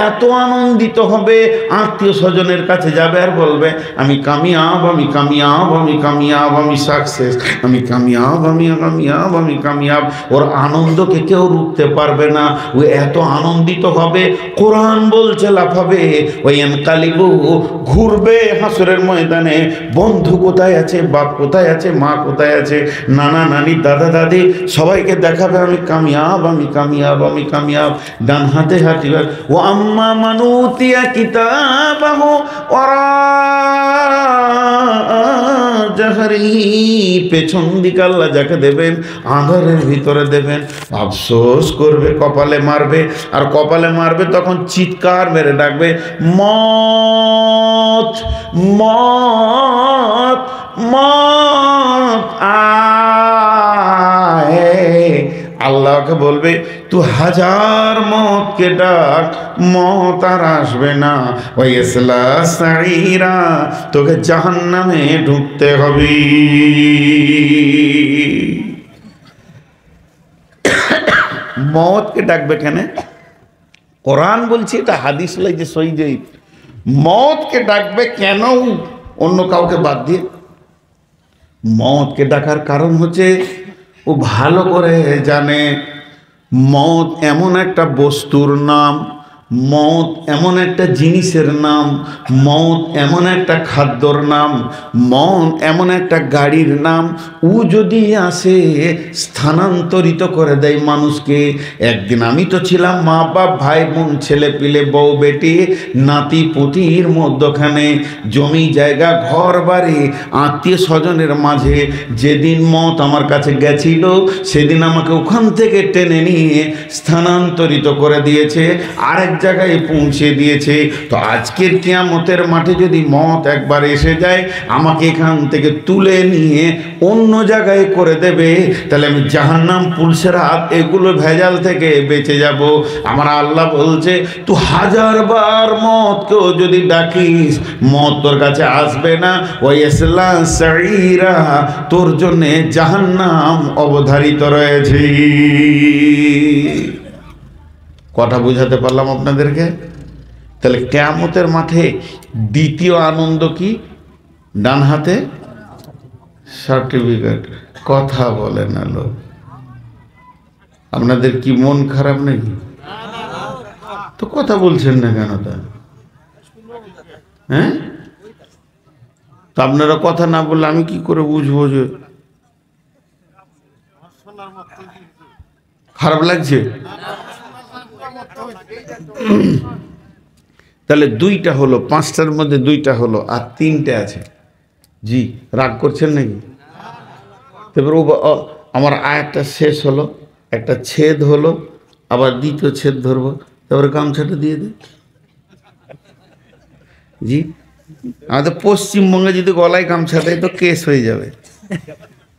এত আনন্দিত হবে, আত্মীয় স্বজনের কাছে যাবে আর বলবে, আমি কামিয়াব, আমি কামিয়াব, আমি কামিয়াব, আমি সাকসেস, আমি কামিয়াব, আমি কামিয়াব, আমি কামিয়াব। ওর আনন্দকে কেউ রুখতে পারবে না। ও এত আনন্দিত হবে, কোরআন বলছে লাফাবে। ওই ইয়ানকালিবু, ঘুরবে হাসরের ময়দানে। বন্ধু কোথায় আছে, বাপ কোথায় আছে, মা কোথায় আছে, নানা নানি, দাদা দাদি, সবাইকে দেখাবে আমি কামিয়াব, আমি কামিয়াব, আমি কামিয়াব। ডান হাতে হাঁটিবার। ও আম্মা মান উতিয়া কিতাবাহু ওয়ারা জাহরিহি, পেছন দিকে আল্লাহ যাকে দেবেন, আঁধারের ভিতরে দেবেন। আফসোস করবে, কপালে মারবে। আর কপালে মারবে তখন চিৎকার মেরে ডাকবে, মত মত মত আয়। আল্লাহকে বলবে, তুই 1000 মতকে ডাক, মত আর আসবে না। ওই ইসলা সাঈরা, তোকে জাহান্নামে ঢুকতে হবে। মতকে ডাকবে কেন? কোরআন বলছি, এটা হাদিস লাগছে সহিহ। মতকে ডাকবে কেন অন্য কাউকে বাদ দিয়ে? মতকে ডাকার কারণ হচ্ছে, ও ভালো করে জানে মত এমন একটা বস্তুর নাম, মত এমন একটা জিনিসের নাম, মত এমন একটা খাদ্যর নাম, মত এমন একটা গাড়ির নাম। ও যদি আসে স্থানান্তরিত করে দেয় মানুষকে। একদিন আমি তো ছিলাম মা বাপ, ভাই বোন, ছেলে পিলে, বউ বেটি, নাতি পুতির মধ্যখানে, জমি জায়গা, ঘর বাড়ি, আত্মীয় স্বজনের মাঝে। যেদিন মত আমার কাছে গেছিল, সেদিন আমাকে ওখান থেকে টেনে নিয়ে স্থানান্তরিত করে দিয়েছে, আরেক জায়গায় পৌঁছে দিয়েছে। তো আজকের কিয়ামতের মাঠে যদি মত একবার এসে যায়, আমাকে এখান থেকে তুলে নিয়ে অন্য জায়গায় করে দেবে, তাহলে আমি জাহান্নাম, পুলসেরাত, এগুলো ভেজাল থেকে বেঁচে যাব। আমার আল্লাহ বলছে, তুই 1000 বার মতকেও যদি ডাকিস, মত তোর কাছে আসবে না। ওই ইসলা সাঈরা, তোর জন্যে জাহান্নাম অবধারিত রয়েছে। কথা বুঝাতে পারলাম আপনাদেরকে? তাহলে কিয়ামতের মাঠে দ্বিতীয় আনন্দ কি? ডান হাতে সার্টিফিকেট। কথা বলে না লোক। আপনাদের কি মন খারাপ নাকি? তো কথা বলছেন না কেন তা? হ্যাঁ, তো আপনারা কথা না বললে আমি কি করে বুঝবো যে খারাপ লাগছে? তাহলে দুইটা হলো, পাঁচটার মধ্যে দুইটা হলো, আর তিনটে আছে। জি, রাগ করছেন নাকি? তারপর আমার আয়াতটা শেষ হলো, একটা ছেদ হলো, আবার দ্বিতীয় ছেদ ধরবো, তারপরে গামছাটা দিয়ে দে। জি, আমাদের পশ্চিমবঙ্গে যদি গলায় গামছা দেয় তো কেস হয়ে যাবে।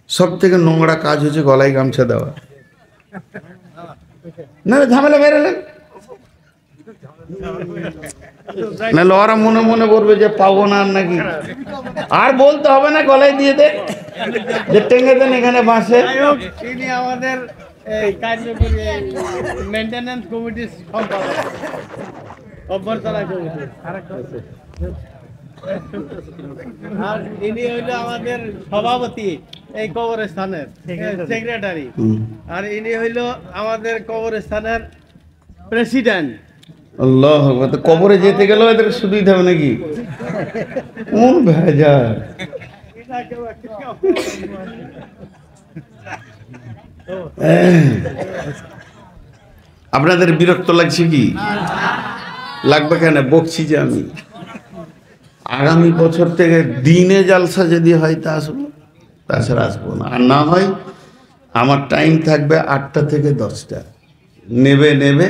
সব থেকে নোংরা কাজ হচ্ছে গলায় গামছা দেওয়া। না ঝামেলা বেরোলেন, নাহলে ওরা মনে মনে করবে যে পাবো না আর নাকি। আর বলতে হবে না, গলায় দিয়ে দে, টেঙ্গে দেন এখানে বাসে। তিনি আমাদের কার্যকরী মেইনটেনেন্স কমিটির সম্পাদক, অভ্যর্থনা কমিটি। আর ইনি হইল আমাদের সভাপতি এই কবরস্থানের, সেক্রেটারি। আর ইনি হইল আমাদের কবরস্থানের প্রেসিডেন্ট। আল্লাহ, কবরে যেতে গেলেও এদের শুধুই থাকবে নাকি? কোন ভেজা! আপনাদের বিরক্ত লাগছে কি? লাগবে কেন? বকছি যে আমি আগামী বছর থেকে দিনে জালসা যদি হয় তা আসবো, তাছাড়া আসবো না। আর না হয় আমার টাইম থাকবে 8টা থেকে 10টা। নেবে নেবে,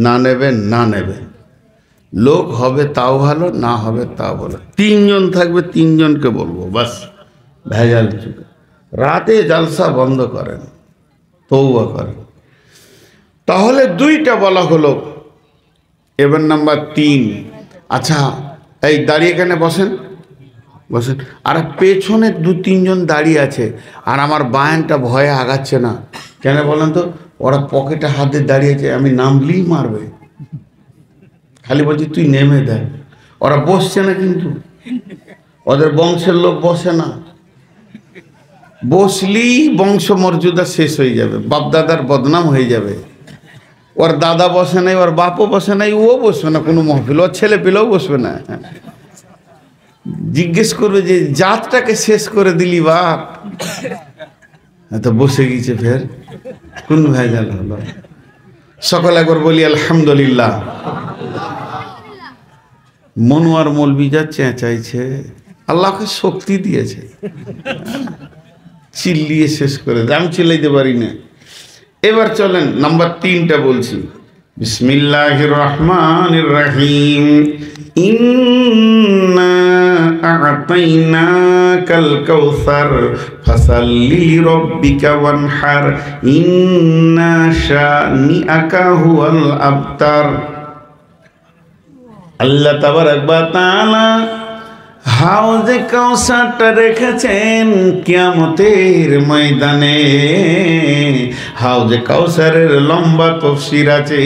না নেবে না নেবে। লোক হবে তাও ভালো, না হবে তাও ভালো। 3 জন থাকবে, 3 জনকে বলবো, বাস। ভেজাল চুকে রাতে জালসা বন্ধ করেন, তওবা করেন। তাহলে 2টা বলা হলো। এবার নাম্বার 3। আচ্ছা, এই দাঁড়িয়ে এখানে বসেন, বসেন। আর পেছনে 2-3 জন দাঁড়িয়ে আছে, আর আমার বায়ানটা ভয়ে আগাচ্ছে না। কেন বলেন তো? ওরা পকেটে হাত দিয়ে দাঁড়িয়েছে, আমি নামলেই মারবে। খালি বলছি তুই নেমে দেয়। ওরা বসছে না, কিন্তু ওদের বংশের লোক বসে না। বসলেই বংশ মর্যাদা শেষ হয়ে যাবে, বাপদাদার বদনাম হয়ে যাবে। ওর দাদা বসে নাই, ওর বাপও বসে নাই, ও বসবে না কোনো মহফিল, ওর ছেলে পেলেও বসবে না। জিজ্ঞেস করবে যে জাতটাকে শেষ করে দিলি বাপ। তো বসে গেছে, ফের কোন ভেজাল হলো? সকলে একবার বলি আলহামদুলিল্লাহ। মনোয়ার মৌলবি যা চেঁচাইছে, আল্লাহকে শক্তি দিয়েছে, চিল্লিয়ে শেষ করে দেয়। আমি চিল্লাইতে পারি না। এবার চলেন নাম্বার 3টা বলছি। বিসমিল্লাহির রহমানির রহিম। ইন্না আ'তাইনাকাল কাউসার ফাসাল্লি লিরাব্বিকা ওয়ানহার ইন্না শানিআকা হুয়াল আবতার। আল্লাহ তাবারক ওয়া তাআলা হাউজে কাউসারটা রেখেছেন কিয়ামতের ময়দানে। হাউজে কাউসারের লম্বা তফসির আছে।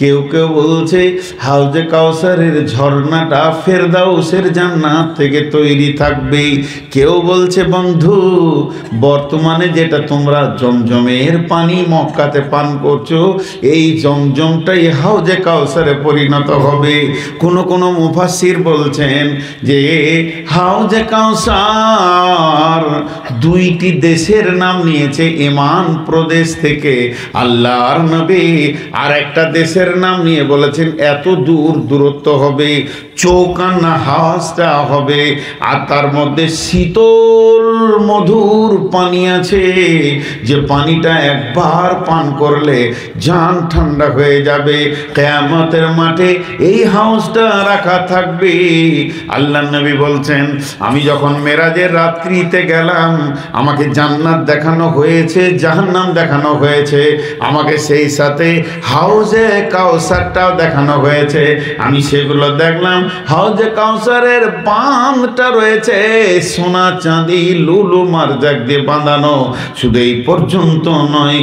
কেউ কেউ বলছে হাউজে কাউসারের ঝর্ণাটা ফেরদাউসের জান্নাত থেকে তৈরি থাকবে। কেউ বলছে বন্ধু, বর্তমানে যেটা তোমরা জমজমের পানি মক্কাতে পান করছো, এই জমজমটাই হাউজে কাউসারে পরিণত হবে। কোন মুফাসসির বলছেন যে হাউজে কাউসার 2টি দেশের নাম নিয়েছে ইমান প্রদেশ থেকে আল্লাহর নবী, আর একটা দেশের নাম নিয়ে বলেছেন এত দূরত্ব হবে, চৌকান্না হাওয়াজটা হবে, আর তার মধ্যে শীতল মধুর পানি আছে, যে পানিটা একবার পান করলে জান ঠান্ডা হয়ে যাবে। কিয়ামতের মাঠে এই হাউসটা রাখা থাকবে। আল্লাহর নবী বলছেন, আমি যখন মেরাজের রাত্রিতে গেলাম, আমাকে জান্নাত দেখানো হয়েছে, জাহান্নাম দেখানো হয়েছে, আমাকে সেই সাথে হাউজে কাউসারটাও দেখানো হয়েছে, আমি সেগুলো দেখলাম। হাউজে কাউসারের বাঁধটা রয়েছে সোনা চাঁদি লুলু মারজাক দিয়ে বাঁধানো। শুধু এই পর্যন্ত নয়,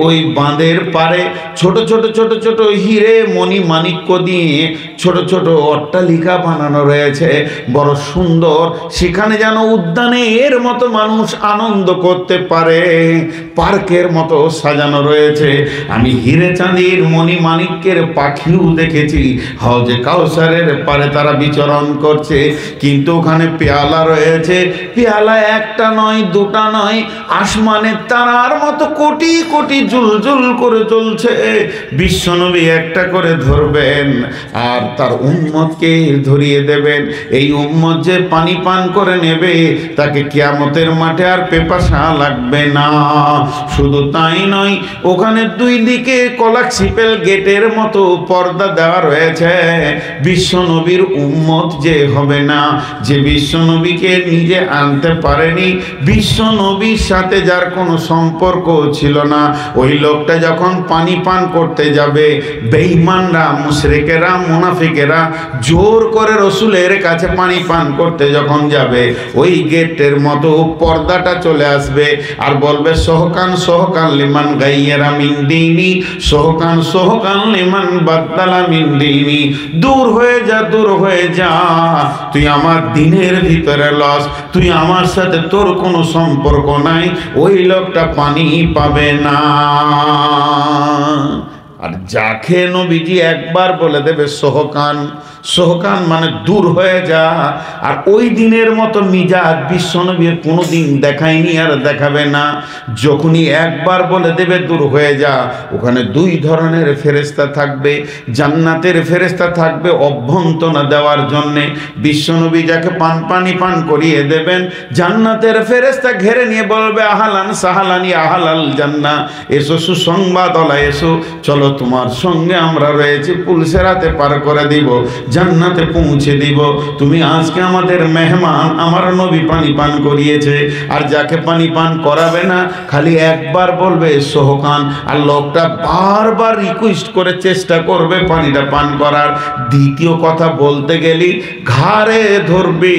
ওই বাঁধের পারে ছোট ছোট ছোট ছোট হিরে মণি মাণিক্য দিয়ে ছোট ছোট অট্টালিকা বানানো রয়েছে, বড় সুন্দর। সেখানে যেন উদ্যানের মতো মানুষ আনন্দ করতে পারে, পার্কের মতো সাজানো রয়েছে। আমি হিরে চাঁদির মণি মাণিক্যের পাখিও দেখেছি, হাউজে কাউসারের পারে তারা বিচরণ করছে। কিন্তু ওখানে পেয়ালা রয়েছে, পেয়ালা একটা নয় দুটা নয়, আসমানের তারার মতো কোটি কোটি জুলজুল করে চলছে। বিশ্বনবী একটা করে ধরবেন আর তার উম্মতকে ধরিয়ে দেবেন। এই উম্মত যে পানি পান করে নেবে তাকে কিয়ামতের মাঠে আর পেপাসা লাগবে না। শুধু তাই নয়, ওখানে দুই দিকে কলাকশিপেল গেটের মতো পর্দা দেওয়া রয়েছে। বিশ্বনবীর উম্মত যে হবে না, যে বিশ্বনবীকে নিজে আনতে পারেনি, বিশ্বনবীর সাথে যার কোনো সম্পর্ক ছিল না, ওই লোকটা যখন পানি পান করতে যাবে, বেঈমানরা, মুশরিকেরা, মুনাফিকেরা জোর করে রসুলের কাছে পানি পান করতে যখন যাবে, ওই গেটের মতো পর্দাটা চলে আসবে আর বলবে সোহকান সোহকান লিমান গাইয়ারা মিন দীনি, সোহকান সোহকান লিমান বাদদালা মিন দীনি। দূর হয়ে যা, দূর হয়ে যা, তুই আমার দিনের ভিতরে লস, তুই আমার সাথে তোর কোনো সম্পর্ক নাই। ওই লোকটা পানি পাবে না। আর যাকে নবীজি একবার বলে দেবে সোহকান, সোহকান মানে দূর হয়ে যা, আর ওই দিনের মতো মিজাজ বিশ্বনবীর কোনোদিন দেখায়নি আর দেখাবে না। যখনই একবার বলে দেবে দূর হয়ে যা, ওখানে দুই ধরনের ফেরেশতা থাকবে। জান্নাতের ফেরেশতা থাকবে অভ্যন্তনা দেওয়ার জন্যে, বিশ্বনবী যাকে পানি পান করিয়ে দেবেন, জান্নাতের ফেরেশতা ঘেরে নিয়ে বলবে আহালান সাহালানি আহালাল জান্নাহ, এসো সুসংবাদ ওলা, এসো, চলো তোমার সঙ্গে আমরা রয়েছি, পুলসেরাতে পার করে দিব, জান্নাতে পৌঁছে দিব। তুমি আজকে আমাদের মেহমান, আমার নবী পানি পান করিয়েছে। আর যাকে পানি পান করাবে না, খালি একবার বলবে সোহকান, আর লোকটা বারবার রিকোয়েস্ট করে চেষ্টা করবে পানিটা পান করার। দ্বিতীয় কথা বলতে গেলি ঘাড়ে ধরবি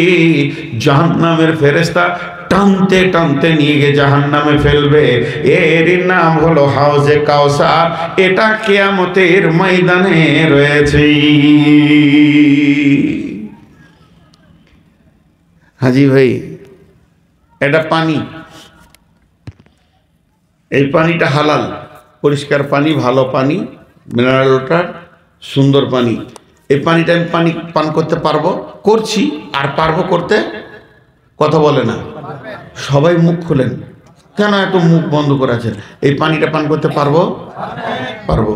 জাহান্নামের ফেরেশতা, টানতে টানতে নিয়ে গিয়ে জাহান্নামে ফেলবে। এরই নাম হলো হাউজে কাউসার। এটা কিয়ামতের ময়দানে রয়েছে। হাজি ভাই, এটা পানি, এই পানিটা হালাল, পরিষ্কার পানি, ভালো পানি, মিনারেল ওয়াটার, সুন্দর পানি। এই পানিটা আমি পানি পান করতে পারবো, করছি, আর পারবো করতে? কথা বলে না সবাই। মুখ খুলেন, কেন এত মুখ বন্ধ করে আছেন? এই পানিটা পান করতে পারবো? পারবো।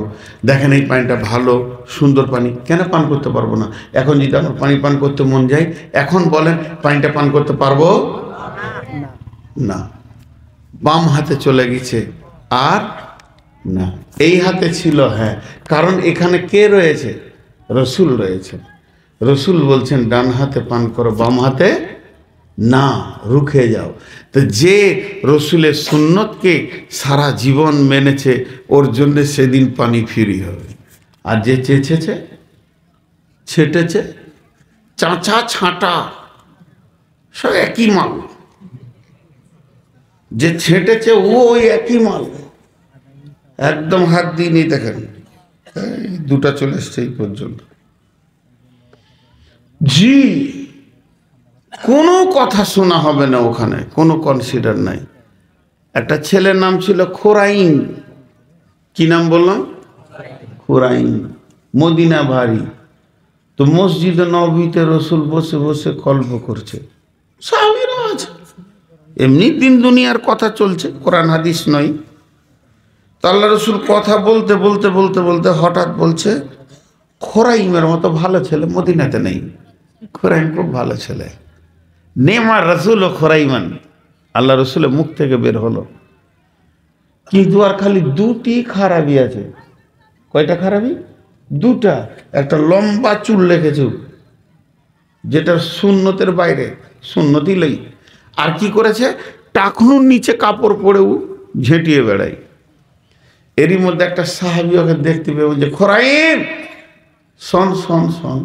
দেখেন এই পানিটা ভালো সুন্দর পানি, কেন পান করতে পারবো না? এখন যদি আমার পানি পান করতে মন যায়, এখন বলেন পানিটা পান করতে পারবো না। বাম হাতে চলে গেছে, আর না, এই হাতে ছিল। হ্যাঁ, কারণ এখানে কে রয়েছে? রসুল রয়েছে। রসুল বলছেন ডান হাতে পান করো, বাম হাতে না, রুখে যাও। তো যে রসুলের সুন্নতকে সারা জীবন মেনেছে, ওর জন্য সেদিন পানি ফ্রি হবে। আর যে চেঁচেছে, ছেটেছে, চাঁচা ছাঁটা সব একই মাল। যে ছেটেছে ও ওই একই মাল, একদম হাত দিয়ে নিয়ে দেখেন, দুটা চলে এসছে এই পর্যন্ত। জি, কোনো কথা শোনা হবে না ওখানে, কোনো কনসিডার নাই। একটা ছেলের নাম ছিল খোরাইন। কি নাম বললাম? খোরাইন। মদিনা ভারী। তো মসজিদে নববীতে রসুল বসে বসে গল্প করছে, সাহাবীরা আছে, এমনি দিন দুনিয়ার কথা চলছে, কোরআন হাদিস নয়। তো আল্লাহ রসুল কথা বলতে বলতে বলতে বলতে হঠাৎ বলছে খোরাইমের মতো ভালো ছেলে মদিনাতে নেই। খোরাইম খুব ভালো ছেলে। নেমার রসুল ও খোরাইমান, আল্লাহ রসুলের মুখ থেকে বের হলো। কিন্তু আর খালি দুটি খারাপি আছে। কয়টা খারাপি? দুটা। একটা লম্বা চুল রেখেছে, যেটা সুন্নতের বাইরে, সুন্নতি লই। আর কি করেছে? টাকনুর নিচে কাপড় পরেও ঝেঁটিয়ে বেড়ায়। এরই মধ্যে একটা সাহাবী ওকে দেখতে পেয়ে বলছে, খোরাইম শোন শোন শোন।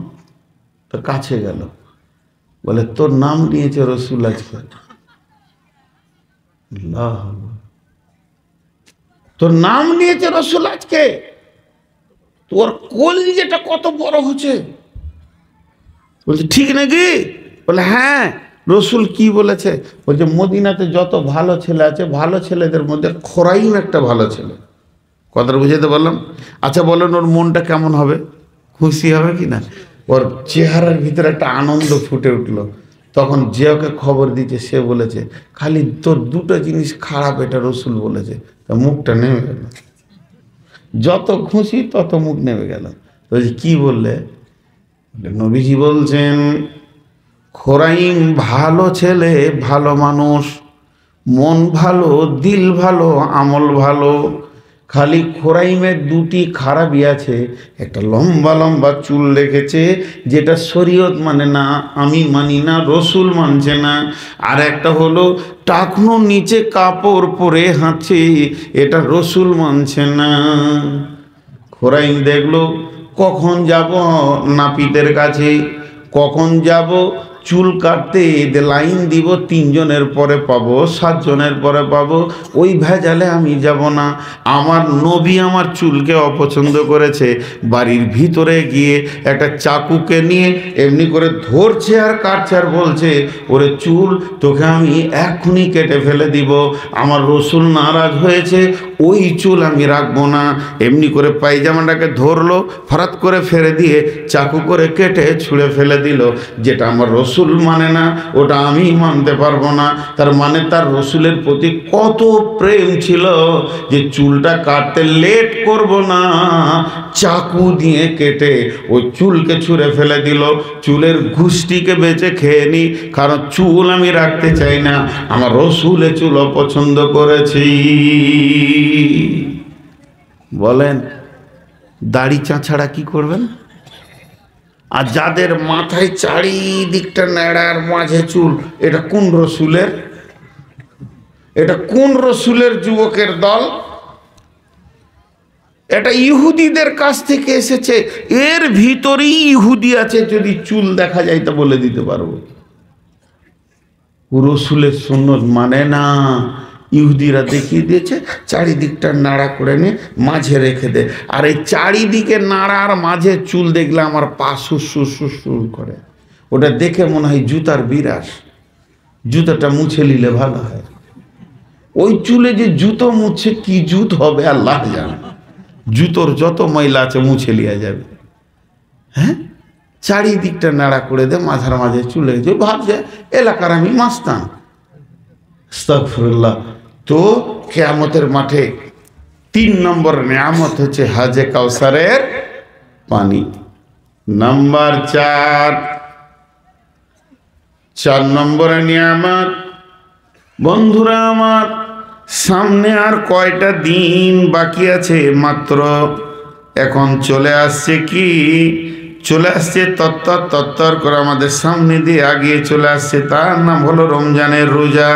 তো কাছে গেল, বলে তোর নাম নিয়েছে রসুল আজকে। আল্লাহ, তোর নাম নিয়েছে রসুল আজকে, তোর কলিজাটা কত বড় হচ্ছে। বলছে ঠিক নাকি? বলে হ্যাঁ। রসুল কি বলেছে? বলছে মদিনাতে যত ভালো ছেলে আছে, ভালো ছেলেদের মধ্যে খোরাইম একটা ভালো ছেলে। কথাটা বুঝাতে পারলাম? আচ্ছা বলেন ওর মনটা কেমন হবে? খুশি হবে কি না? ওর চেহারার ভিতরে একটা আনন্দ ফুটে উঠলো। তখন যে ওকে খবর দিচ্ছে সে বলেছে, খালি তোর দুটো জিনিস খারাপ, এটা রসুল বলেছে। তা মুখটা নেমে গেল, যত খুশি তত মুখ নেমে গেল। বলছে কি বললে? নবীজি বলছেন খোরাইম ভালো ছেলে, ভালো মানুষ, মন ভালো, দিল ভালো, আমল ভালো। খালি খোরাইমের দুটি খারাপই আছে, একটা লম্বা লম্বা চুল রেখেছে, যেটা শরীয়ত মানে না, আমি মানি না, রসুল মানছে না। আর একটা হলো টাকনো নিচে কাপড় পরে হাঁটছে, এটা রসুল মানছে না। খোরাইম দেখলো কখন যাব নাপিতের কাছে, কখন যাব চুল কাটতে, লাইন দিব, 3 জনের পরে পাবো, 7 জনের পরে পাবো, ওই ভেজালে আমি যাব না। আমার নবী আমার চুলকে অপছন্দ করেছে। বাড়ির ভিতরে গিয়ে একটা চাকুকে নিয়ে এমনি করে ধরছে আর কাটছে আর বলছে, ওরে চুল তোকে আমি এক্ষুনি কেটে ফেলে দিব। আমার রসুল নারাজ হয়েছে, ওই চুল আমি রাখবো না। এমনি করে পায়জামাটাকে ধরলো, ফরাত করে ফেলে দিয়ে চাকু করে কেটে ছুঁড়ে ফেলে দিল। যেটা আমার রসুল মানে না, ওটা আমি মানতে পারবো না। তার মানে তার রসুলের প্রতি কত প্রেম ছিল যে চুলটা কাটতে লেট করব না, চাকু দিয়ে কেটে ওই চুলকে ছুঁড়ে ফেলে দিল। চুলের গুষ্টিকে বেঁচে খেয়ে নি, কারণ চুল আমি রাখতে চাই না, আমার রসুলের চুল অপছন্দ করেছি। বলেন দাড়ি চাঁছাড়া কি করবেন? আর যাদের মাথায় চারিদিকটা নেড়ার মাঝে চুল, এটা কোন রসুলের? এটা কোন রসুলের যুবকের দল? এটা ইহুদিদের কাছ থেকে এসেছে। এর ভিতরেই ইহুদি আছে, যদি চুল দেখা যায় তা বলে দিতে পারবো। রসুলের সুন্নত মানে না। ইহুদিরা দেখিয়ে দিয়েছে চারিদিকটা নাড়া করে নিয়ে মাঝে রেখে দে। আর এই চারিদিকে নাড়ার মাঝে চুল দেখলে আমার পা সুর করে। ওটা দেখে মনে হয় জুতার বিরাস, জুতাটা মুছে নিলে ভালো হয়। ওই চুলে যে জুতো মুছে কি জুত হবে আল্লাহ জানে। জুতোর যত ময়লা আছে মুছে লিয়া যাবে। হ্যাঁ, চারিদিকটা নাড়া করে দে, মাথার মাঝে চুলে ভাবছে এলাকার আমি মাস্তান। আস্তাগফিরুল্লাহ। তো কিয়ামতের মাঠে 3 নম্বর নিয়ামত হচ্ছে হাজে কাউসারের পানি। নাম্বার 4 নম্বরের নিয়ামত। বন্ধুরা আমার, সামনে আর কয়টা দিন বাকি আছে মাত্র। এখন চলে আসছে কি? চলে আসছে তত্তর করে আমাদের সামনে দিয়ে আগিয়ে চলে আসছে। তার নাম হলো রমজানের রোজা।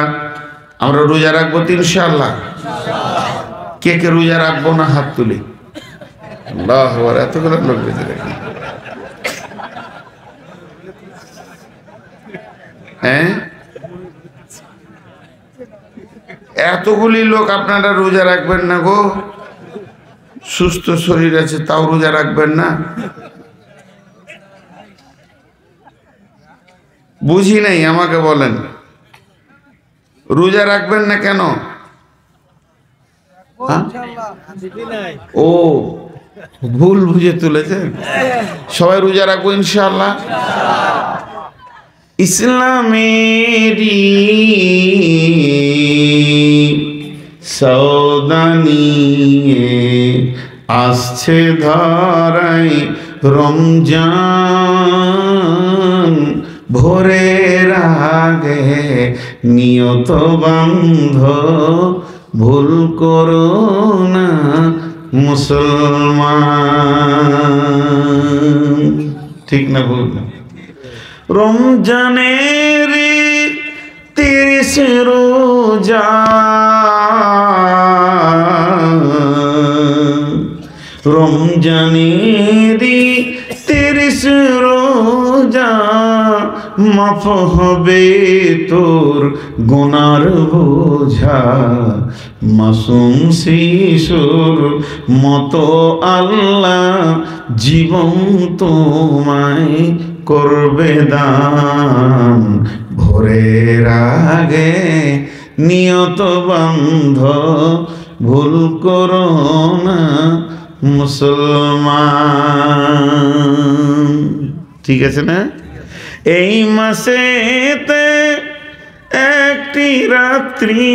আমরা রোজা রাখবো তো ইনশাআল্লাহ। কে কে রোজা রাখবো না হাত তুলি। আল্লাহু আকবার, এতগুলো লোক বেঁচে রাখি। হ্যাঁ, এতগুলি লোক আপনারা রোজা রাখবেন না গো? সুস্থ শরীর আছে তাও রোজা রাখবেন না? বুঝি নাই, আমাকে বলেন রোজা রাখবেন না কেন? ও ভুল বুঝে তুলেছেন। সবাই রোজা রাখবো ইনশাআল্লাহ। ইসলামেরি সৌদানিয়ে আসছে ধরাই রমজান। ভোরের আগে নিয়ত বান্ধ, ভুল করো না মুসলমান। ঠিক না ভুল? রমজানের 30 রোজা রমজানেরই 30 রোজা মাফ হবে তোর গুনার বোঝা। মাসুম শিশুর মতো আল্লাহ জীবন তোমায় করবে দান। ভোরের আগে নিয়ত বন্ধ ভুল করো না মুসলমান। ঠিক আছে না? এই মাসেতে একটি রাত্রি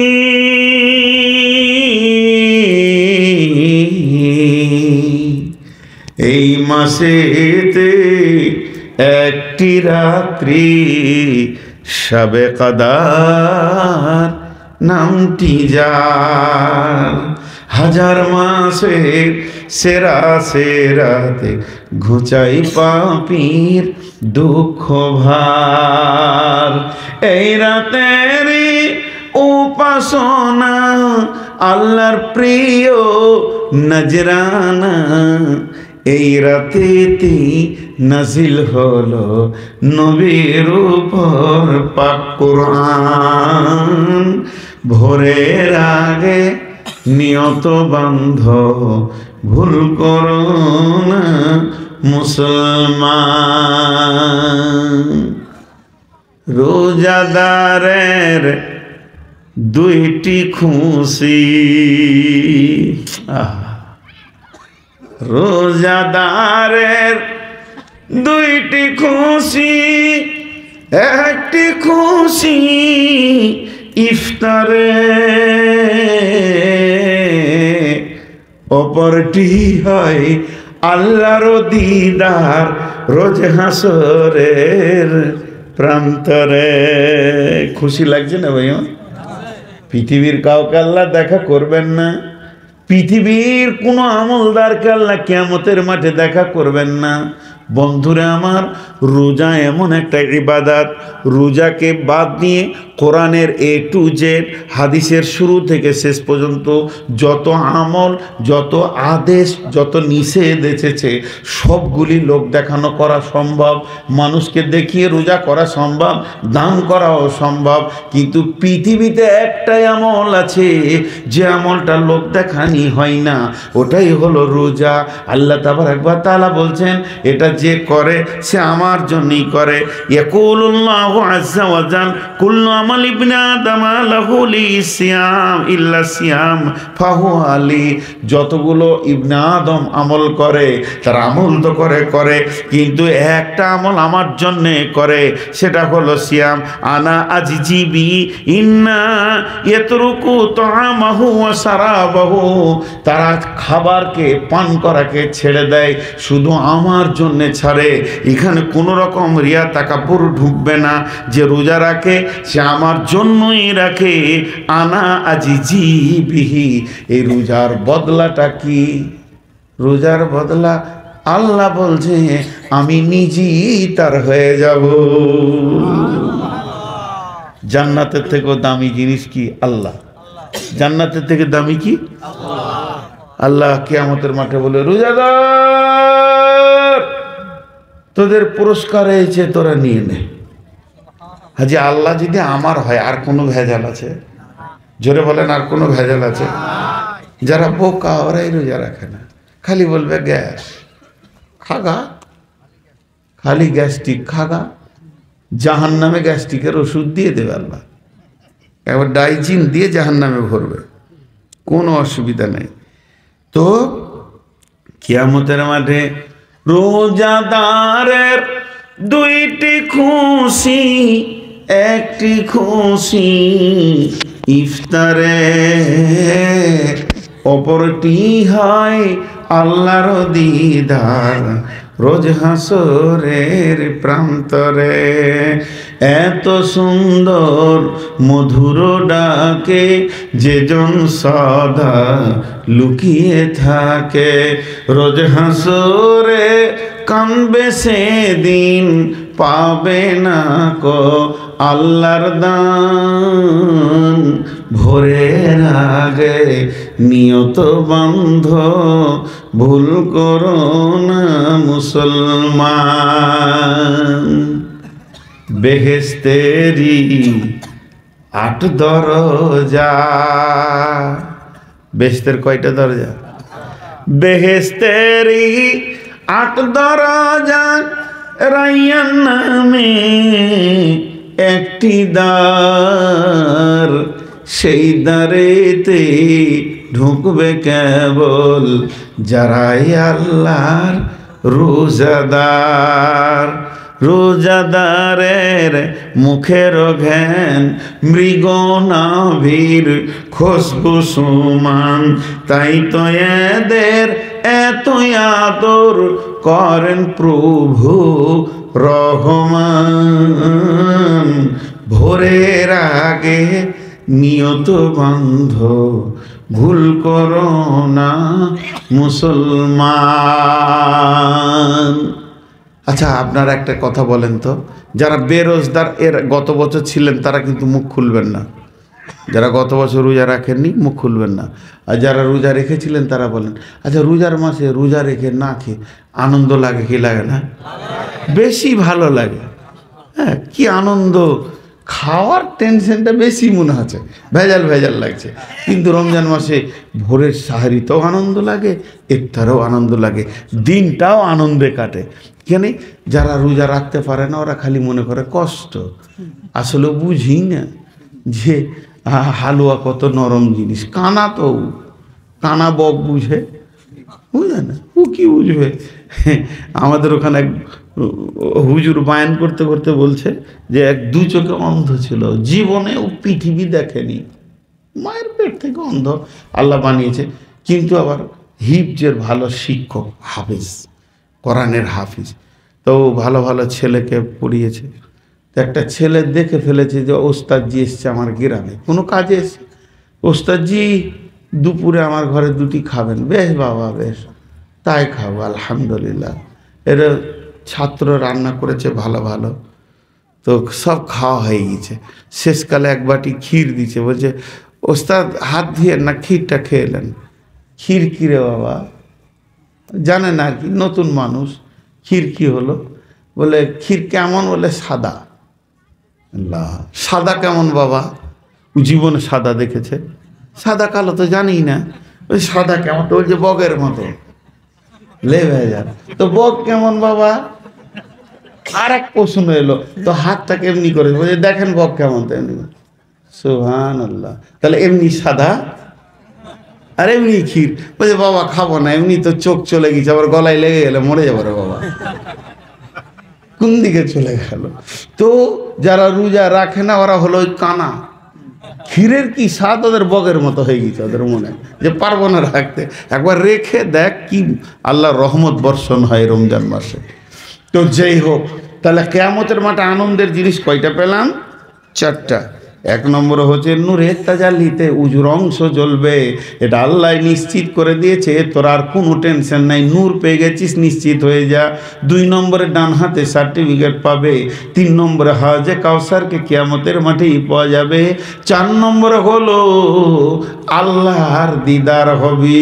এই মাসেতে একটি রাত্রি শবে কদর নামটি যার। হাজার মাসের সেরা সেরাতে ঘুচাই পাপীর দুঃখ ভার। এই রাতের উপাসনা আল্লাহর প্রিয় নজরানা। এই রাতেতে নাজিল হলো নবীর উপর পাক কুরআন। ভোরের আগে নিয়ত বান্ধ ভুল করো না মুসলমান। রোজাদারের 2টি খুশি। রোজাদারের 2টি খুশি। একটি খুশি ইফতারে, অপরটি হয় আল্লাহর দিদার রোজ হাসরের প্রান্তরে। খুশি লাগছে না ভাই? পৃথিবীর কাউকে আল্লাহ দেখা করবেন না, পৃথিবীর কোনো আমলদারকে আল্লাহ কিয়ামতের মাঠে দেখা করবেন না। বন্ধুরা আমার, রোজা এমন একটা ইবাদত, রোজাকে বাদ দিয়ে কোরআনের A to Z হাদিসের শুরু থেকে শেষ পর্যন্ত যত আমল, যত আদেশ, যত নিষেধ এসেছে সবগুলি লোক দেখানো করা সম্ভব। মানুষকে দেখিয়ে রোজা করা সম্ভব, দান করাও সম্ভব। কিন্তু পৃথিবীতে একটাই আমল আছে যে আমলটা লোক দেখানি হয় না, ওটাই হলো রোজা। আল্লাহ তাবারক ওয়া তাআলা বলছেন, এটা যে করে সে আমার জন্যই করে। ইয়াকুলুল্লাহু আযজা ওয়া জাল কুল্লু আমাল ইবনে আদম লাহু লিসিয়াম ইল্লা সিয়াম ফাহুয়া লি। যতগুলো ইবনে আদম আমল করে তার আমল তো করে কিন্তু একটা আমল আমার জন্য করে, সেটা হলো সিয়াম। আনা আজিজিবি ইন্না ইয়াতরুকু তাআমাহু ওয়া সারাবাহু। তারা খাবারকে, পান করাকে ছেড়ে দেয়, শুধু আমার জন্য ছাড়ে। এখানে কোনো রকম রিয়া তাকাব্বুর ঢুকবে না। যে রোজা রাখে সে আমার জন্যই রাখে। আনা আজিজি বিহি। এই রোজার বদলাটা কি? রোজার বদলা আল্লাহ বলছে আমি নিজেই তার হয়ে যাব। জান্নাতের থেকেও দামি জিনিস কি? আল্লাহ। জান্নাতের থেকে দামি কি? আল্লাহ কিয়ামতের মাঠে বলে, রোজাদার তোদের পুরস্কার হয়েছে, তোরা নিয়ে নে। হাজি আল্লাহ যদি আমার হয় আর কোনো ভেজাল আছে? জোরে বলেন, আর কোনো ভেজাল আছে? যারা বোকা ওরাই রোজা রাখে না, খালি বলবে গ্যাস খাগা, খালি গ্যাস্ট্রিক খাগা। জাহান্নামে গ্যাস্ট্রিকের ওষুধ দিয়ে দেবে আল্লাহ, একবার ডাইজিন দিয়ে জাহান্নামে ভরবে, কোনো অসুবিধা নেই। তো কিয়ামতের মাঠে রোজাদারের 2টি খুশি। একটি খুশি ইফতারে, অপরটি হয় আল্লাহর দিদার রোজ হাসরের প্রান্তরে। এত সুন্দর মধুর ডাকে যেজন সদা লুকিয়ে থাকে, রোজ হাসরে কানবে সেদিন পাবে না কো আল্লাহর দান। ভোরের আগে নিয়ত বান্ধ ভুল করো না মুসলমান। বেহেশতেরি 8 দরজা। বেহেশতের কয়টা দরজা? বেহেশতেরি 8 দরজা, রাইয়ান নামে একটি দ্বার, সেই দ্বারেতে ঢুকবে কেবল যারাই আল্লাহর রোজাদার। রোজাদারের মুখের ঘ্যান মৃগ নাভির খুশবু সমান, তাই তো এদের এত আদর করেন প্রভু রহমান। ভোরের আগে নিয়ত বান্ধ ভুল করো না মুসলমান। আচ্ছা, আপনারা একটা কথা বলেন তো, যারা বেরোজগার এর গত বছর ছিলেন তারা কিন্তু মুখ খুলবেন না। যারা গত বছর রোজা রাখেননি মুখ খুলবেন না। আর যারা রোজা রেখেছিলেন তারা বলেন, আচ্ছা রোজার মাসে রোজা রেখে না খেয়ে আনন্দ লাগে কি লাগে না? বেশি ভালো লাগে। হ্যাঁ, কি আনন্দ! খাওয়ার টেনশনটা বেশি মনে হচ্ছে, ভেজাল ভেজাল লাগছে। কিন্তু রমজান মাসে ভোরের সাহারিতেও আনন্দ লাগে, ইফতারেও আনন্দ লাগে, দিনটাও আনন্দে কাটে। কেন? যারা রোজা রাখতে পারে না ওরা খালি মনে করে কষ্ট। আসলে বুঝি না যে হালুয়া কত নরম জিনিস। কানা তো কানা বক বুঝে, বুঝে না, ও কি বুঝবে? আমাদের ওখানে এক হুজুর বায়ান করতে করতে বলছে যে এক 2 চোখে অন্ধ ছিল, জীবনে ও পৃথিবী দেখেনি, মায়ের পেট থেকে অন্ধ আল্লাহ বানিয়েছে, কিন্তু আবার হিফজের ভালো শিক্ষক, হাফিজ, কোরআনের হাফিজ। তো ভালো ভালো ছেলেকে পড়িয়েছে। তো একটা ছেলে দেখে ফেলেছে যে ওস্তাদজি এসছে আমার গ্রামে কোনো কাজে এসে, ওস্তাদজি দুপুরে আমার ঘরে 2টি খাবেন। বেশ বাবা, বেশ, তাই খাবো, আলহামদুলিল্লাহ। এরা ছাত্র রান্না করেছে ভালো ভালো, তো সব খাওয়া হয়ে গেছে। শেষকালে 1 বাটি ক্ষীর দিচ্ছে, বলছে ওস্তাদ হাত দিয়ে না ক্ষীরটা খেয়ে এলেন। ক্ষীর কী রে বাবা? জানে না আর কি, নতুন মানুষ। ক্ষীর কী হলো? বলে ক্ষীর কেমন? বলে সাদা। আল্লাহ, সাদা কেমন বাবা? ও জীবনে সাদা দেখেছে? সাদা কালো তো জানি না। ওই সাদা কেমন? তো বলছে বগের মতো। লে ভেজাল। তো বগ কেমন বাবা? আর এক প্রশ্ন এলো, তো হাতটাকে এমনি করে বলছে দেখেন বগ কেমন? তেমনি। সুবহানাল্লাহ। তাহলে এমনি সাদা আর এমনি ক্ষীর। বলছে বাবা খাবো না, এমনি তো চোখ চলে গেছে, আবার গলায় লেগে গেলে মরে যাবো রে বাবা। কোন দিকে চলে গেল? তো যারা রোজা রাখে না ওরা হলো ওই কানা। ক্ষীরের কি স্বাদ, ওদের বগের মতো হয়ে গেছে ওদের মনে, যে পারবো না রাখতে। একবার রেখে দেখ কি আল্লাহর রহমত বর্ষণ হয় রমজান মাসে। তো যেই হোক, তাহলে কিয়ামতের মাঠে আনন্দের জিনিস কয়টা পেলাম? 4টা। 1 নম্বর হচ্ছে নূরের তাজাল্লিতে উজুর অংশ জ্বলবে, এটা আল্লাহ নিশ্চিত করে দিয়েছে, তোর আর কোনো টেনশন নাই, নূর পেয়ে গেছিস, নিশ্চিত হয়ে যা। 2 নম্বরে ডান হাতে সার্টিফিকেট পাবে। 3 নম্বরে হাজে কাউসারকে কিয়ামতের মাঠেই পাওয়া যাবে। 4 নম্বরে হলো আল্লাহর দিদার হবে।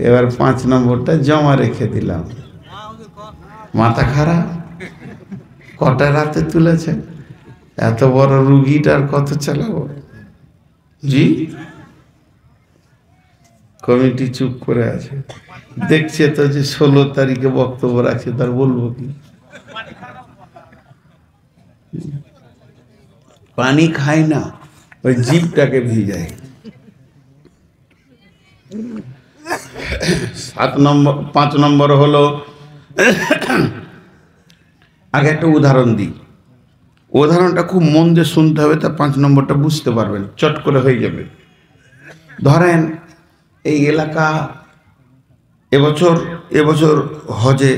এবার 5 নম্বরটা জমা রেখে দিলাম। মাথা খারাপ, কটা রাতে তুলেছে? এত বড় রুগীটার কত চালাবো? জি, কমিটি চুপ করে আছে, দেখছে তো যে 16 তারিখে বক্তব্য রাখছে, তার বলবো কি? পানি খায় না, ওই জিভটাকে ভিজায়। 5 নম্বর হলো, আগে একটা উদাহরণ দিই, উদাহরণটা খুব মন দিয়ে শুনতে হবে, তা 5 নম্বরটা বুঝতে পারবেন, চট করে হয়ে যাবে। ধরেন এই এলাকা এবছর হজে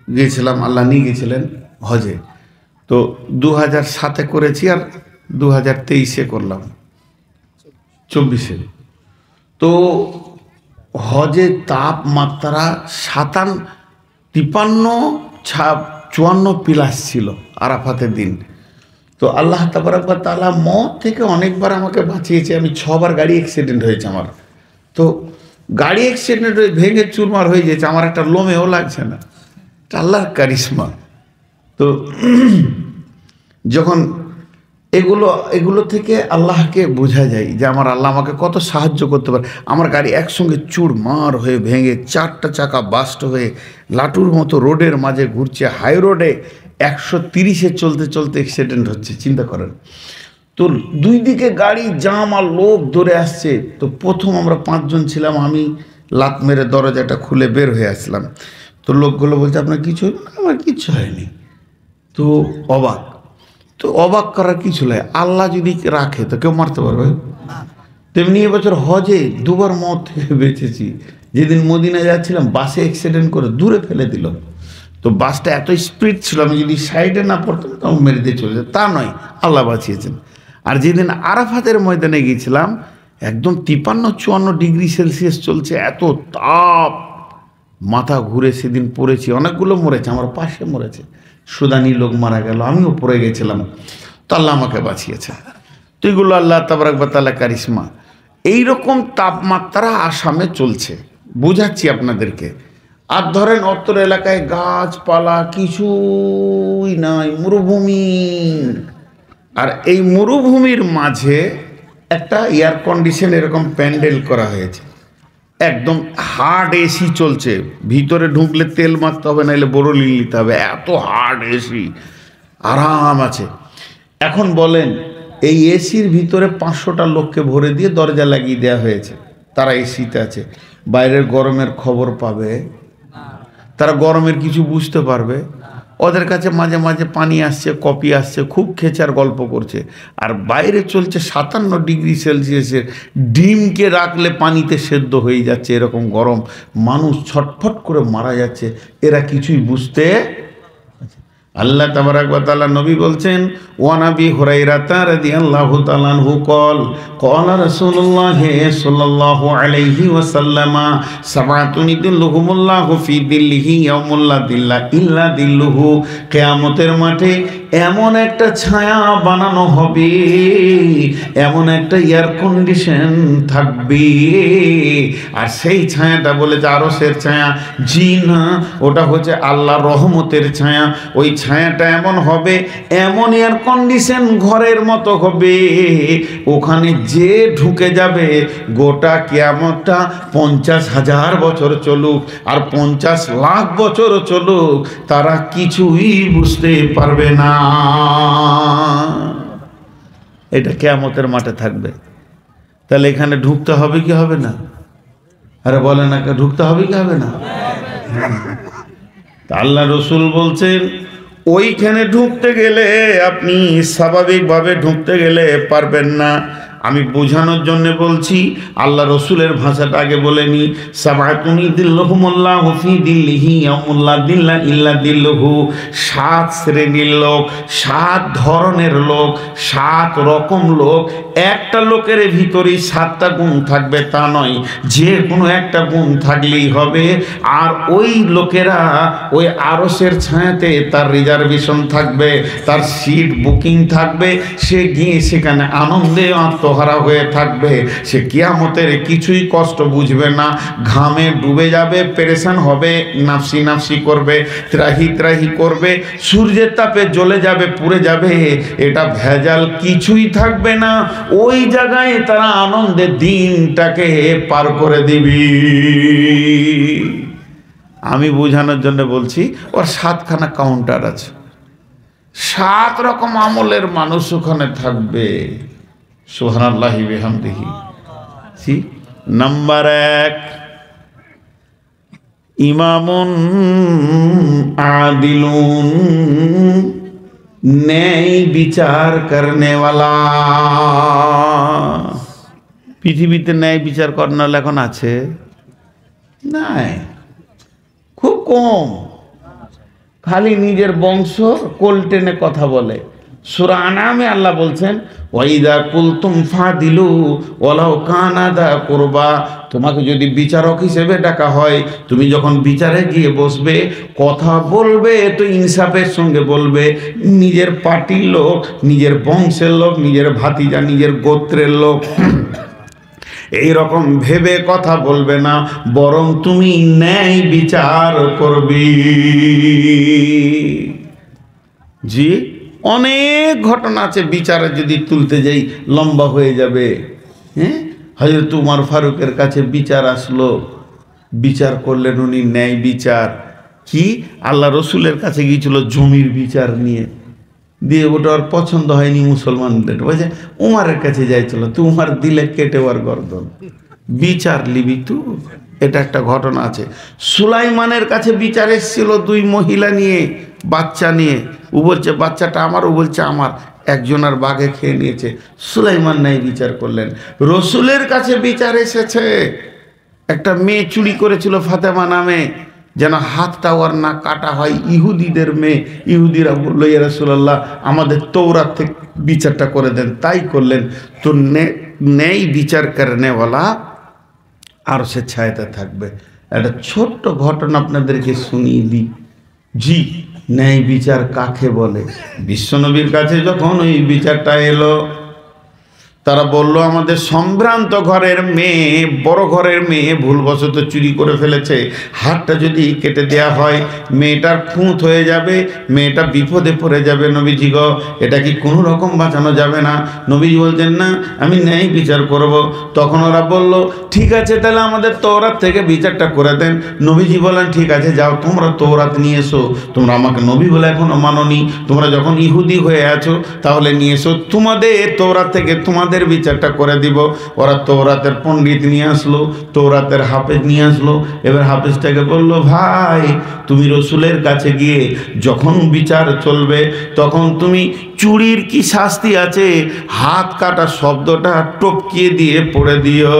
গিয়েছিলাম, আল্লাহ নিয়ে গিয়েছিলেন হজে। তো 2007-এ করেছি আর 2023-এ করলাম, 24-এ। তো হজে তাপমাত্রা 53-54 প্লাস ছিল আরাফাতের দিন। তো আল্লাহ তাবারাক ওয়া তাআলা মত থেকে অনেকবার আমাকে বাঁচিয়েছে। আমি 6 বার গাড়ি অ্যাক্সিডেন্ট হয়েছে আমার। তো গাড়ি অ্যাক্সিডেন্ট হয়ে ভেঙে চুরমার হয়ে গেছে, আমার একটা লোমেও লাগছে না। এটা আল্লাহর কারিশমা। তো যখন এগুলো থেকে আল্লাহকে বোঝা যায় যে আমার আল্লাহ আমাকে কত সাহায্য করতে পারে। আমার গাড়ি একসঙ্গে চুরমার হয়ে ভেঙে 4টা চাকা বাস্ট হয়ে লাটুর মতো রোডের মাঝে ঘুরছে, হাই রোডে 130-এ চলতে চলতে অ্যাক্সিডেন্ট হচ্ছে, চিন্তা করেন। তো দুই দিকে গাড়ি জাম আর লোক ধরে আসছে। তো প্রথম আমরা 5 জন ছিলাম, আমি লাত মেরে দরজাটা খুলে বের হয়ে আসলাম। তো লোকগুলো বলছে আপনার কিছু হয়নি? আমার কিচ্ছু হয়নি। তো অবাক করার কিছু নয়, আল্লাহ যদি রাখে তো কেউ মারতে পারবে? তেমনি এবছর হজে 2বার মত থেকে বেঁচেছি। যেদিন মদিনায় যাচ্ছিলাম বাসে অ্যাক্সিডেন্ট করে দূরে ফেলে দিল। তো বাসটা এত স্পিড ছিল, আমি যদি সাইডে না পড়তাম তখন মেরে দিয়ে চলে যেত। তা নয়, আল্লাহ বাঁচিয়েছেন। আর যেদিন আরাফাতের ময়দানে গিয়েছিলাম, একদম 53-54 ডিগ্রি সেলসিয়াস চলছে, এত তাপ, মাথা ঘুরে সেদিন পড়েছি। অনেকগুলো মরেছে, আমার পাশে মরেছে, সুদানি লোক মারা গেল, আমিও পড়ে গেছিলাম। তো আল্লাহ আমাকে বাঁচিয়েছে। তো এগুলো আল্লাহ তাবারাক ওয়া তাআলা কারিশমা। এইরকম তাপমাত্রা আসামে চলছে, বুঝাচ্ছি আপনাদেরকে। আর ধরেন অত্তর এলাকায় গাছপালা কিছুই নাই, মরুভূমি। আর এই মরুভূমির মাঝে একটা এয়ার কন্ডিশন এরকম প্যান্ডেল করা হয়েছে, একদম হার্ড এসি চলছে। ভিতরে ঢুকলে তেল মারতে হবে, নাহলে বড়লি নিতে হবে, এত হার্ড এসি, আরাম আছে। এখন বলেন, এই এসির ভিতরে 500টা লোককে ভরে দিয়ে দরজা লাগিয়ে দেওয়া হয়েছে, তারা এসিতে আছে। বাইরের গরমের খবর পাবে? তারা গরমের কিছু বুঝতে পারবে? ওদের কাছে মাঝে মাঝে পানি আসছে, কফি আসছে, খুব খেচার গল্প করছে। আর বাইরে চলছে 57 ডিগ্রি সেলসিয়াসের, ডিমকে রাখলে পানিতে সেদ্ধ হয়ে যাচ্ছে, এরকম গরম, মানুষ ছটফট করে মারা যাচ্ছে, এরা কিছুই বুঝতে। আল্লাহ তাবারাক ওয়া তাআলা নবী বলছেন, ওয়া নবী হুরায়রা রাদিয়াল্লাহু তাআলা আনহু ক্বালা রাসূলুল্লাহ সাল্লাল্লাহু আলাইহি ওয়াসাল্লাম সাবাতুন দিল্লুহুমুল্লাহু ফি দিল্লিহি ইয়াউমুল লা দিল্লা ইল্লা দিল্লুহু। কিয়ামতের মাঠে এমন একটা ছায়া বানানো হবে, এমন একটা এয়ার কন্ডিশন থাকবে, আর সেই ছায়াটা বলেছে আরশের ছায়া। জি না, ওটা হচ্ছে আল্লাহর রহমতের ছায়া। ওই ছায়াটা এমন হবে, এমন এয়ার কন্ডিশন ঘরের মতো হবে, ওখানে যে ঢুকে যাবে গোটা কিয়ামতটা 50,000 বছর চলুক আর 50 লাখ বছর চলুক, তারা কিছুই বুঝতে পারবে না। এটা কিয়ামতের মাঠে থাকবে। তাহলে এখানে ঢুকতে হবে কি হবে না? আরে বলে না, ঢুকতে হবে কি হবে না? আল্লাহ রসুল বলছেন, ওইখানে ঢুকতে গেলে আপনি স্বাভাবিকভাবে ঢুকতে গেলে পারবেন না। আমি বোঝানোর জন্য বলছি, আল্লাহ রসুলের ভাষাটা আগে বলে নি। সাবাতুন দিল্লুহুমুল্লাহু ফি দিল্লিহি ইয়াউমুল লা দিল্লা ইল্লা দিল্লুহু। 7 শ্রেণীর লোক, 7 ধরনের লোক, 7 রকম লোক। একটা লোকের ভিতরেই 7টা গুণ থাকবে তা নয়, যে কোনো একটা গুণ থাকলেই হবে। আর ওই লোকেরা ওই আরশের ছায়াতে তার রিজার্ভেশন থাকবে, তার সিট বুকিং থাকবে, সে গিয়ে সেখানে আনন্দে আত্মহারা হয়ে থাকবে। সে কিয়ামতের কিছুই কষ্ট বুঝবে না, ঘামে ডুবে যাবে, পেরেশান হবে, নাফসি নাফসি করবে, ত্রাহি ত্রাহি করবে, সূর্যের তাপে জ্বলে যাবে, পুড়ে যাবে। এটা ভেজাল কিছুই থাকবে না। ওই জায়গায় তারা আনন্দে দিনটাকে পার করে দিবি। আমি বোঝানোর জন্য বলছি, ওর 7খানা কাউন্টার আছে, 7 রকম আমলের মানুষ ওখানে থাকবে। সুবহানাল্লাহি বিহামদিহি। নাম্বার 1, ইমামুন আদিলুন, ন্যায় বিচার করনেওয়ালা। পৃথিবীতে ন্যায় বিচার করার এখন আছে? নাই, খুব কম। খালি নিজের বংশ কোল টেনে কথা বলে, সূরা আনামে আল্লাহ বলছেন ওয়াইদা কুলতুম ফাদিলু ওয়ালাউ কানা দা কুরবা, তোমাকে যদি বিচারক হিসেবে ডাকা হয়, তুমি যখন বিচারে গিয়ে বসবে, কথা বলবে তো ইনসাফের সঙ্গে বলবে। নিজের পার্টির লোক, নিজের বংশের লোক, নিজের ভাতিজা, নিজের গোত্রের লোক এই রকম ভেবে কথা বলবে না, বরং তুমি ন্যায় বিচার করবি। জি, অনেক ঘটনা আছে, বিচারে যদি তুলতে যাই লম্বা হয়ে যাবে। হ্যাঁ, হযরত উমর ফারুকের কাছে বিচার আসলো, বিচার করলেন উনি ন্যায় বিচার। কি, আল্লাহ রসুলের কাছে গিয়েছিল জমির বিচার নিয়ে, দিয়ে ওটা আর পছন্দ হয়নি মুসলমানদের, বলছে উমারের কাছে যাইছিল, তো উমার দিলে কেটে ওর গর্দন, বিচার লিবি তু। এটা একটা ঘটনা আছে। সুলাইমানের কাছে বিচার এসেছিল দুই মহিলা নিয়ে, বাচ্চা নিয়ে। ও বলছে বাচ্চাটা আমার, ও বলছে আমার, একজনের বাঘে খেয়ে নিয়েছে। সুলাইমান নাই বিচার করলেন। রসুলের কাছে বিচার এসেছে, একটা মেয়ে চুরি করেছিল ফাতেমা নামে, যেন হাতটা ওর না কাটা হয়। ইহুদিদের মেয়ে, ইহুদিরা বললো ইয়া রাসূলুল্লাহ আমাদের তৌরাত থেকে বিচারটা করে দেন, তাই করলেন। তো ন্যায় বিচার করনেওয়ালা আর সে ছায়াতে থাকবে। একটা ছোট্ট ঘটনা আপনাদেরকে শুনিয়ে দিই। জি, ন্যায় বিচার কাকে বলে? বিশ্বনবীর কাছে যখন ওই বিচারটা এলো, তারা বলল আমাদের সম্ভ্রান্ত ঘরের মেয়ে, বড় ঘরের মেয়ে ভুলবশত চুরি করে ফেলেছে, হাতটা যদি কেটে দেয়া হয় মেয়েটার খুঁত হয়ে যাবে, মেয়েটা বিপদে পড়ে যাবে। নবীজি গো, এটা কি কোনো রকম বাঁচানো যাবে না? নবীজি বলছেন না, আমি ন্যায় বিচার করব। তখন ওরা বলল ঠিক আছে, তাহলে আমাদের তওরাত থেকে বিচারটা করে দেন। নবীজি বলেন ঠিক আছে, যাও তোমরা তওরাত নিয়ে এসো, তোমরা আমাকে নবী বলে এখনো মানোনি, তোমরা যখন ইহুদি হয়ে আছো তাহলে নিয়ে এসো, তোমাদের তওরাত থেকে তোমাদের বিচারটা করে দিব। ওরা তওরাতের পণ্ডিত নিয়ে আসলো, তওরাতের হাফেজ নিয়ে আসলো। এবার হাফেজটাকে বললো ভাই, তুমি রসুলের কাছে গিয়ে যখন বিচার চলবে তখন তুমি চুরির কি শাস্তি আছে, হাত কাটা শব্দটা টপকিয়ে দিয়ে পড়ে দিও।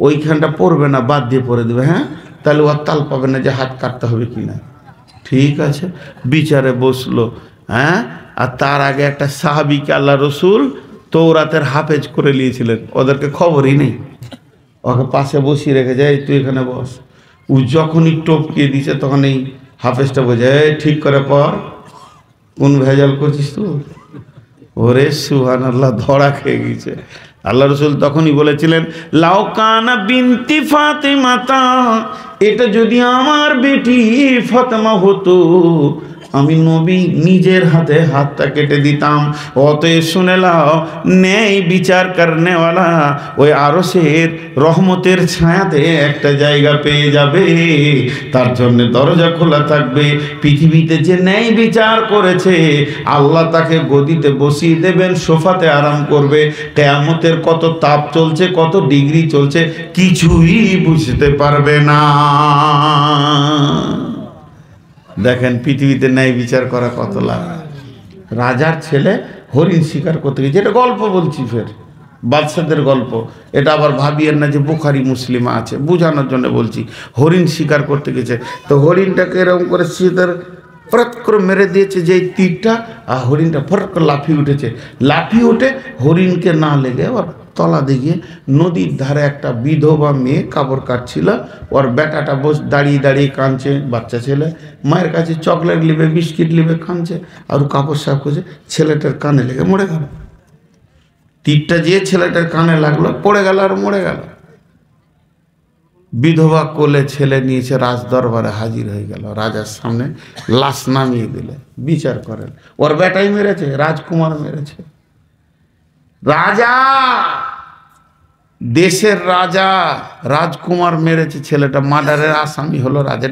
ওইখানটা পড়বে না, বাদ দিয়ে পড়ে দেবে। হ্যাঁ, তাহলে ও তাল পাবে না যে হাত কাটতে হবে কিনা। ঠিক আছে, বিচারে বসলো। হ্যাঁ, আর তার আগে একটা সাহাবীকে আল্লাহ রসুল তওরাতের হাফেজ করে নিয়েছিলেন, ওদেরকে খবরই নেই। ওকে পাশে বসিয়ে রেখে যায়, তুই এখানে বস। ও যখনই টপকিয়ে দিছে তখন এই হাফেজটা বোঝে, ঠিক করে পর, কোন ভেজাল করছিস তুই? ওরে সুবহানাল্লাহ, ধরা খেয়ে গেছে। আল্লাহ রসুল তখনই বলেছিলেন লাউকানা বিনতি ফাতেমাতা, এটা যদি আমার বেটি ফাতেমা হতো, আমি নবী নিজের হাতে হাতটা কেটে দিতাম। অতএব শুনে লাও, ন্যায় বিচার করনেওয়ালা ওই আরশের রহমতের ছায়াতে একটা জায়গা পেয়ে যাবে, তার জন্য দরজা খোলা থাকবে। পৃথিবীতে যে ন্যায় বিচার করেছে আল্লাহ তাকে গদিতে বসিয়ে দেবেন, সোফাতে আরাম করবে। কিয়ামতের কত তাপ চলছে, কত ডিগ্রি চলছে, কিছুই বুঝতে পারবে না। দেখেন পৃথিবীতে ন্যায় বিচার করা কত লাভ। রাজার ছেলে হরিণ শিকার করতে গেছে, এটা গল্প বলছি, ফের বাদশাদের গল্প। এটা আবার ভাবিয়েন না যে বুখারি মুসলিমা আছে, বোঝানোর জন্য বলছি। হরিণ শিকার করতে গেছে, তো হরিণটাকে এরকম করে শীতের ফরক করে মেরে দিয়েছে যে তীরটা, আর হরিণটা ফরক করে লাফিয়ে উঠেছে। লাফিয়ে উঠে হরিণকে না লেগে ওর তলা দিকে নদীর ধারে একটা বিধবা মেয়ে কাপড় কাটছিল, ওর বেটাটা বস দাঁড়িয়ে দাঁড়িয়ে কাঁদছে, বাচ্চা ছেলে মায়ের কাছে চকলেট লিবে, বিস্কিট লিবে, কাঁদছে, আর কাপড় সাফ করছে। ছেলেটার কানে লেগে মরে গেল। তীরটা যে ছেলেটার কানে লাগলো, পড়ে গেল আর মরে গেল। বিধবা কোলে ছেলে নিয়েছে, রাজ দরবারে হাজির হয়ে গেল। রাজার সামনে লাশ নামিয়ে দিলে, বিচার করেন ওর বেটাই মেরেছে, রাজকুমার মেরেছে। রাজা, দেশের রাজা রাজকুমার মেরেছে, ছেলেটা মার্ডারের আসামি হলো রাজা।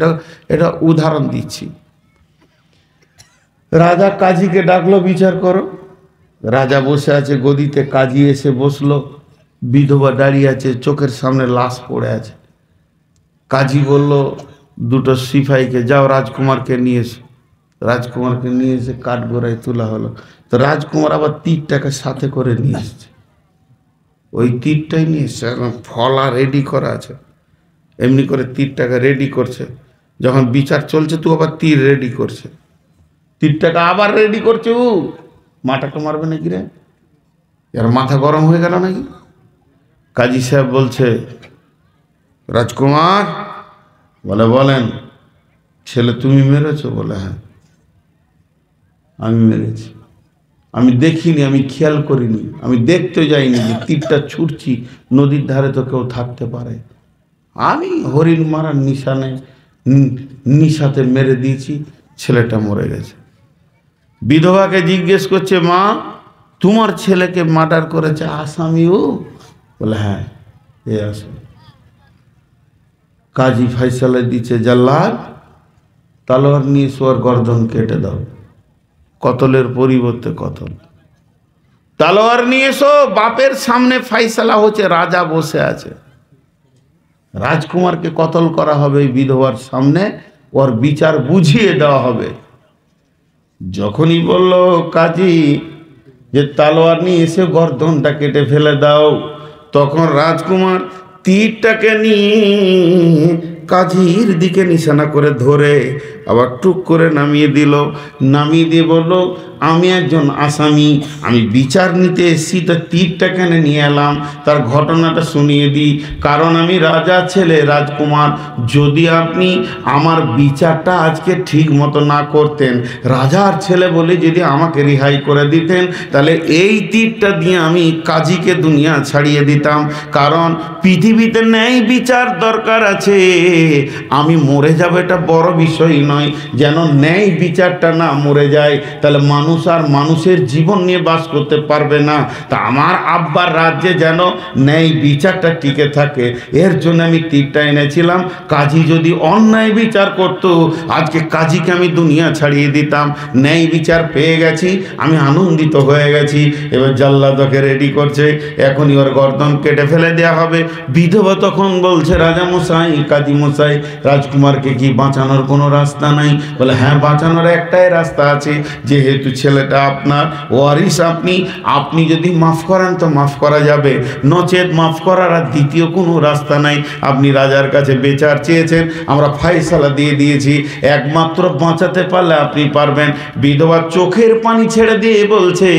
এটা উদাহরণ দিচ্ছি। রাজা কাজীকে ডাকলো, বিচার করো। রাজা বসে আছে গদিতে, কাজী এসে বসলো, বিধবা দাঁড়িয়ে আছে, চোখের সামনে লাশ পড়ে আছে। কাজী বলল দুটো সিপাহীকে, যাও রাজকুমারকে নিয়ে এসো। রাজকুমারকে নিয়ে এসে কাঠগড়ায় তোলা হলো। তো রাজকুমার আবার তীরটাকে সাথে করে নিয়ে এসছে, ওই তীরটাই নিয়ে এসছে, এখন ফলা রেডি করা আছে, এমনি করে তীরটাকে রেডি করছে। যখন বিচার চলছে তো আবার তীর রেডি করছে। তীরটাকে আবার রেডি করছে। মাটাকে মারবে নাকি রে? এর মাথা গরম হয়ে গেল নাকি? কাজী সাহেব বলছে, রাজকুমার, বলে বলেন, ছেলে তুমি মেরেছো? বলে হ্যাঁ আমি মেরেছি। আমি দেখিনি, আমি খেয়াল করিনি, আমি দেখতে যাইনি যে তীরটা ছুটছি, নদীর ধারে তো কেউ থাকতে পারে। আমি হরিণ মারার নিশাতে মেরে দিয়েছি, ছেলেটা মরে গেছে। বিধবাকে জিজ্ঞেস করছে, মা তোমার ছেলেকে মার্ডার করেছে আসামিও? বলে হ্যাঁ এ আসামি। কাজী ফাইসালা দিচ্ছে, জাল্লাদ তলোয়ার নিয়ে সোয়ার গর্দন কেটে দাও। কতলের পরিবর্তে কতল। তলোয়ার নিয়ে এসো। বাপের সামনে ফাইসালা হচ্ছে, রাজা বসে আছে, রাজকুমারকে কতল করা হবে বিধবার সামনে, ওর বিচার বুঝিয়ে দেওয়া হবে। যখনই বলল কাজী যে তলোয়ার নিয়ে এসে গর্দনটা কেটে ফেলে দাও, তখন রাজকুমার তীরটাকে নিয়ে কাজীর দিকে নিশানা করে ধরে আবার টুক করে নামিয়ে দিল। নামিয়ে দিয়ে বলল, আমি একজন আসামি, আমি বিচার নিতে এসেছি, তা তীরটা কেন নিয়ে এলাম তার ঘটনাটা শুনিয়ে দিই। কারণ আমি রাজার ছেলে, রাজকুমার। যদি আপনি আমার বিচারটা আজকে ঠিক মতো না করতেন, রাজার ছেলে বলে যদি আমাকে রিহাই করে দিতেন, তাহলে এই তীরটা দিয়ে আমি কাজীকে দুনিয়া ছাড়িয়ে দিতাম। কারণ পৃথিবীতে ন্যায় বিচার দরকার আছে। আমি মরে যাব এটা বড় বিষয় নয়, যেন ন্যায় বিচারটা না মরে যায়, তাহলে মানুষ আর মানুষের জীবন নিয়ে বাস করতে পারবে না। তা আমার আব্বার রাজ্যে যেন ন্যায় বিচারটা টিকে থাকে, এর জন্য আমি তীরটা এনেছিলাম। কাজী যদি অন্যায় বিচার করত, আজকে কাজীকে আমি দুনিয়া ছাড়িয়ে দিতাম। ন্যায় বিচার পেয়ে গেছি, আমি আনন্দিত হয়ে গেছি। এবার জাল্লাদকে রেডি করছে, এখনই ওর গর্দন কেটে ফেলে দেওয়া হবে। বিধবা তখন বলছে, রাজা মশাই, কাজী মশাই, রাজকুমারকে কি বাঁচানোর কোনো রাস্তা নাই? বলে হ্যাঁ, বাঁচানোর একটাই রাস্তা আছে। যেহেতু ছেলেটা আপনার, ওয়ারিস আপনি, আপনি যদি মাফ করেন তো মাফ করা যাবে, নচেত মাফ করার আর দ্বিতীয় কোনো রাস্তা নাই। আপনি রাজার কাছে বিচার চেয়েছেন, আমরা ফায়সালা দিয়ে দিয়েছি, একমাত্র বাঁচাতে পারলে আপনি পারবেন। বিধবা চোখের পানি ছেড়ে দিয়ে বলছে,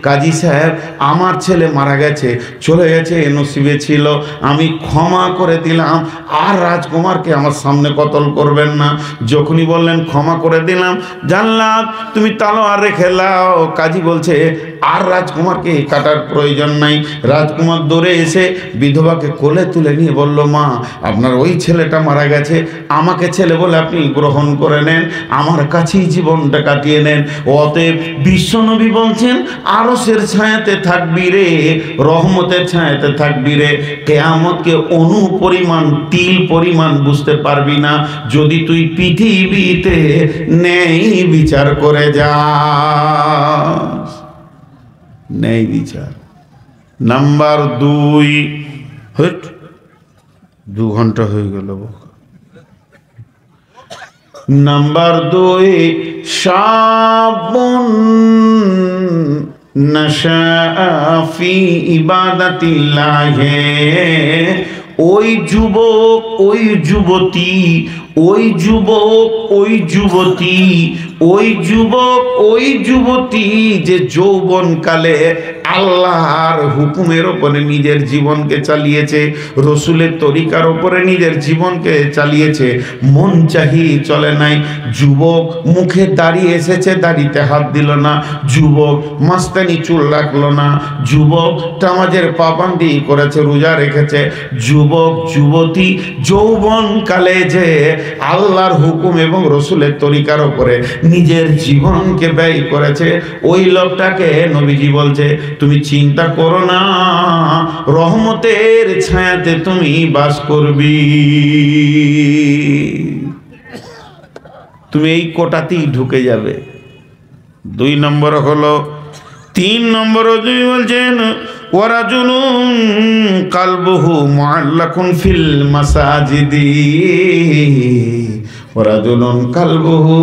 কাজী সাহেব, আমার ছেলে মারা গেছে, চলে গেছে, নসিবে ছিল, আমি ক্ষমা করে দিলাম, আর রাজকুমারকে আমার সামনে কতল করবেন না। যখনই বললেন ক্ষমা করে দিলাম, জানলাম তুমি তলোয়ার রেখে লাও। কাজী বলছে, আর রাজকুমারকে কাটার প্রয়োজন নাই। রাজকুমার দৌড়ে এসে বিধবাকে কোলে তুলে নিয়ে বলল, মা আপনার ওই ছেলেটা মারা গেছে, আমাকে ছেলে বলে আপনি গ্রহণ করে নেন, আমার কাছেই জীবনটা কাটিয়ে নেন। অতএব বিশ্বনবী বলছেন, আরশের ছায়াতে থাকবি রে, রহমতের ছায়াতে থাকবি রে, কিয়ামতকে অণু পরিমাণ, তিল পরিমাণ বুঝতে পারবি না, যদি তুই পৃথিবীতে ন্যায় বিচার করে যাস। ন্যায় বিচার। নাম্বার 2, 2 ঘন্টা হয়ে গেল। নাম্বার 2, শাবুন নাশা ফি ইবাদাতিল্লাহি, ওই যুবক, ওই যুবতী, ওই যুবক, ওই যুবতী, ওই যুবক, ওই যুবতী যে যৌবনকালে আল্লাহর হুকুমের ওপরে নিজের জীবনকে চালিয়েছে, রসুলের তরিকার ওপরে নিজের জীবনকে চালিয়েছে, মন চাহি চলে নাই। যুবক মুখে দাঁড়িয়ে এসেছে, দাড়িতে হাত দিল না। যুবক মাস্তানি চুল রাখলো না। যুবক নামাজের পাবন্দি করেছে, রোজা রেখেছে। যুবক যুবতী যৌবনকালে যে আল্লাহর হুকুম এবং রসুলের তরিকার ওপরে নিজের জীবনকে ব্যয় করেছে, ওই লোকটাকে নবীজি বলছে, তুমি চিন্তা করো না, রহমতের ছায়াতে তুমি বাস করবি। তুমি এই কোটাতেই ঢুকে যাবে। 2 নম্বর হলো, 3 নম্বর তুমি বলছেন, ওয়ারাজুলুন কালবুহু মুআল্লাকুন ফিল মাসাজিদি রাজুলুন কালবুহু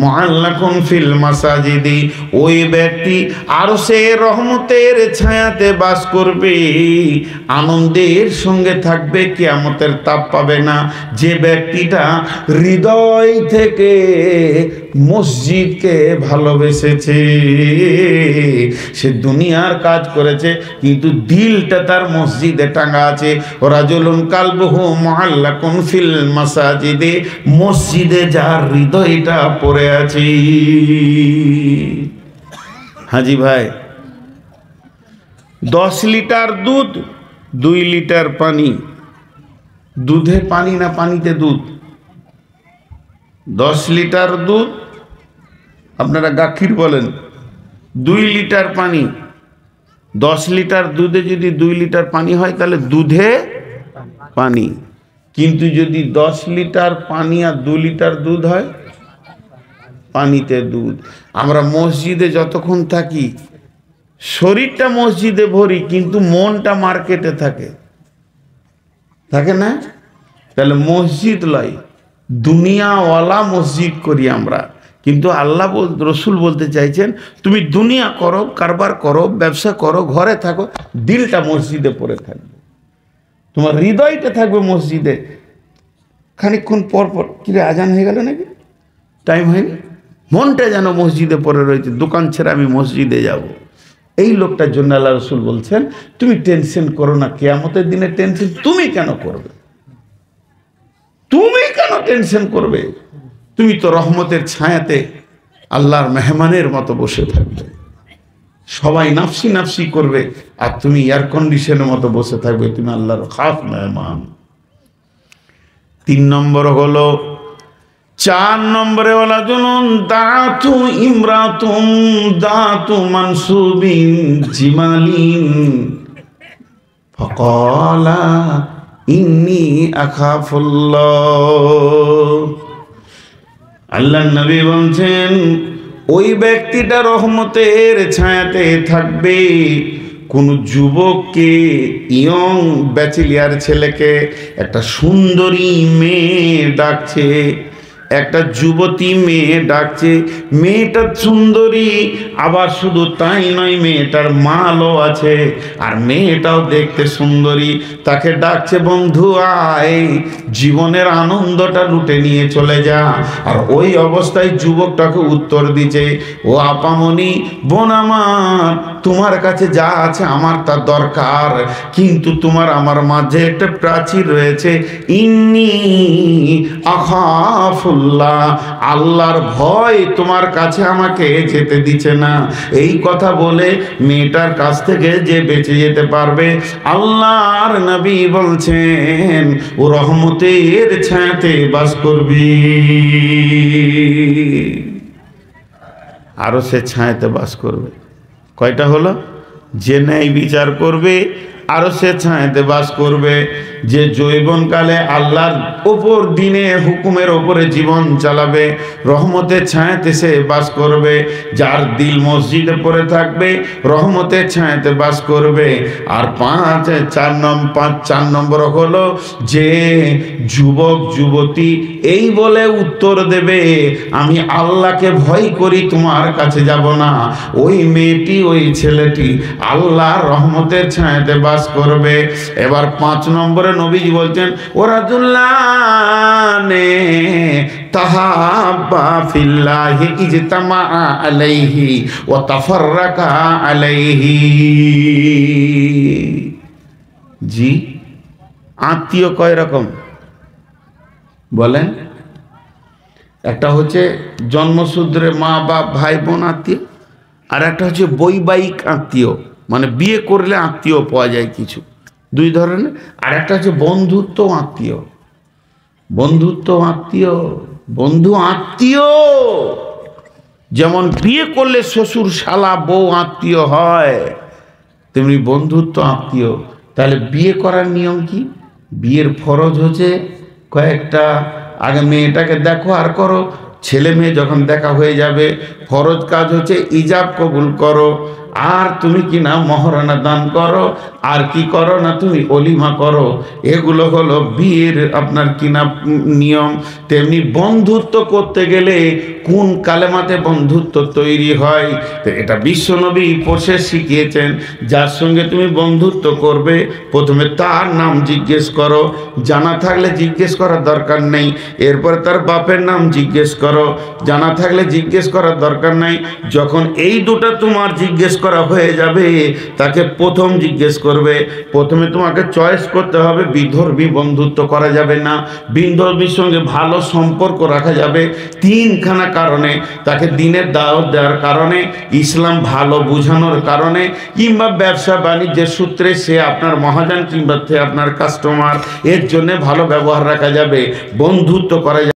মুআল্লাকুন ফিল মাসাজিদি, ওই ব্যক্তি আরশের রহমতের ছায়াতে বাস করবে, আনন্দের সঙ্গে থাকবে, কিয়ামতের তাপ পাবে না। যে ব্যক্তিটা হৃদয় থেকে মসজিদকে ভালোবেসেছে, সে দুনিয়ার কাজ করেছে কিন্তু দিলটা তার মসজিদে টাঙা আছে। রাজুলুন কালবুহু মুআল্লাকুন ফিল মাসাজিদি, মসজিদে যার হৃদয়টা পড়ে আছে। হাজি ভাই, 10 লিটার দুধ, 2 লিটার পানি, দুধে পানি না পানিতে দুধ? 10 লিটার দুধ, আপনারা গাখির বলেন, 2 লিটার পানি। 10 লিটার দুধে যদি 2 লিটার পানি হয় তাহলে দুধে পানি। কিন্তু যদি 10 লিটার পানি আর 2 লিটার দুধ হয়, পানিতে দুধ। আমরা মসজিদে যতক্ষণ থাকি শরীরটা মসজিদে ভরি কিন্তু মনটা মার্কেটে থাকে, থাকে না? তাহলে মসজিদ লয়, দুনিয়াওয়ালা মসজিদ করি আমরা। কিন্তু আল্লাহ রসুল বলতে চাইছেন তুমি দুনিয়া করো, কারবার করো, ব্যবসা করো, ঘরে থাকো, দিলটা মসজিদে পড়ে থাকবে, তোমার হৃদয়টা থাকবে মসজিদে। খানিকক্ষণ পর পর কিরে আজান হয়ে গেল নাকি, টাইম হয়নি, মনটা যেন মসজিদে পড়ে রয়েছে, দোকান ছেড়ে আমি মসজিদে যাব। এই লোকটার জন্য আল্লাহ রসুল বলছেন তুমি টেনশন করো না, কিয়ামতের দিনে টেনশন তুমি কেন করবে? তুমি কেন টেনশন করবে? তুমি তো রহমতের ছায়াতে আল্লাহর মেহমানের মতো বসে থাকবে, সবাই নাফসি নাফসি করবে আর তুমি এয়ার কন্ডিশনের মতো বসে থাকবে, তুমি আল্লাহর খাস মেহমান। 3 নম্বর হলো, 4 নম্বরে ওয়ালা জুনুন দাতু ইমরাতুম দাতু মানসুবিন জিমালিন ফাকালা ইন্নী আখাফুল্লাহ। আল্লাহর নবী বলছেন ওই ব্যক্তিটা রহমতের ছায়াতে থাকবে। কোন যুবককে, ইয়ং ব্যাচেলিয়ার ছেলেকে একটা সুন্দরী মেয়ে ডাকছে, একটা যুবতী মেয়ে ডাকছে, মেয়েটা সুন্দরী, আবার শুধু তাই নয় মেয়েটার মালও আছে আর মেয়েটাও দেখতে সুন্দরী। তাকে ডাকছে বন্ধু আয়, জীবনের আনন্দটা লুটে নিয়ে চলে যা। আর ওই অবস্থায় যুবকটাকে উত্তর দিচ্ছে, ও আপামনি, বোন আমার, তোমার কাছে যা আছে আমার তা দরকার, কিন্তু তোমার আমার মাঝে একটা প্রাচীর রয়েছে, ইন্নী আখাফুল্লাহ, আল্লাহর ভয় তোমার কাছে আমাকে যেতে দিচ্ছে না। এই কথা বলে মেয়েটার কাছ থেকে যে বেঁচে যেতে পারবে, আল্লাহর নবী বলছেন ও রহমতের ছায়াতে বাস করবি। আরো সে ছায়াতে বাস করবে। কয়টা হলো? যে ন্যায় বিচার করবে, আরো সে ছায়াতে বাস করবে। যে যৌবনকালে আল্লাহর ওপর দিনে হুকুমের ওপরে জীবন চালাবে, রহমতের ছায়াতে সে বাস করবে। যার দিল মসজিদে পড়ে থাকবে, রহমতের ছায়াতে বাস করবে। আর 4 নম্বর হলো যে যুবক যুবতী এই বলে উত্তর দেবে, আমি আল্লাহকে ভয় করি, তোমার কাছে যাব না। ওই মেয়েটি, ওই ছেলেটি আল্লাহর রহমতের ছায়াতে বাস করবে। এবার 5 নম্বরে নবীজি বলছেন, ওরা দুল্লানে তাহাব্বা ফিল্লাহি ইজতামা আলাইহি ওয়া তাফাররাকা আলাইহি। জি, আত্মীয় কয় রকম বলেন? একটা হচ্ছে জন্মসূত্রে মা বাপ ভাই বোন আত্মীয়, আর একটা হচ্ছে বৈবাহিক আত্মীয়, মানে বিয়ে করলে আত্মীয় পাওয়া যায় কিছু, 2 ধরনের। আর একটা হচ্ছে বন্ধুত্ব আত্মীয়। বন্ধুত্ব আত্মীয়, বন্ধু আত্মীয়, যেমন বিয়ে করলে শ্বশুর শালা বউ আত্মীয় হয়, তেমনি বন্ধুত্ব আত্মীয়। তাহলে বিয়ে করার নিয়ম কি? বিয়ের ফরজ হচ্ছে কয়েকটা। আগে মেয়েটাকে দেখো আর করো, ছেলে মেয়ে যখন দেখা হয়ে যাবে, ফরজ কাজ হচ্ছে ইজাব কবুল করো, আর তুমি কি না মহারানা দান করো, আর কি করো না, তুমি অলিমা করো। এগুলো হলো বিয়ের আপনার কিনা নিয়ম। তেমনি বন্ধুত্ব করতে গেলে কোন কালেমাতে বন্ধুত্ব তৈরি হয়, তো এটা বিশ্বনবী প্রসেস শিখিয়েছেন। যার সঙ্গে তুমি বন্ধুত্ব করবে প্রথমে তার নাম জিজ্ঞেস করো, জানা থাকলে জিজ্ঞেস করার দরকার নেই। এরপরে তার বাপের নাম জিজ্ঞেস করো, জানা থাকলে জিজ্ঞেস করার দরকার নাই। যখন এই দুটো তোমার জিজ্ঞেস করা হয়ে যাবে, তাকে প্রথম জিজ্ঞেস করবে। প্রথমে তোমাকে চয়েস করতে হবে, বিধর্মী বন্ধুত্ব করা যাবে না, বিধর্মীর সঙ্গে ভালো সম্পর্ক রাখা যাবে তিনখানা কারণে। তাকে দিনের দাওয়াত দেওয়ার কারণে, ইসলাম ভালো বোঝানোর কারণে, কিংবা ব্যবসা বাণিজ্যের সূত্রে সে আপনার মহাজন কিংবা সে আপনার কাস্টমার, এর জন্য ভালো ব্যবহার রাখা যাবে, বন্ধুত্ব করা যাবে।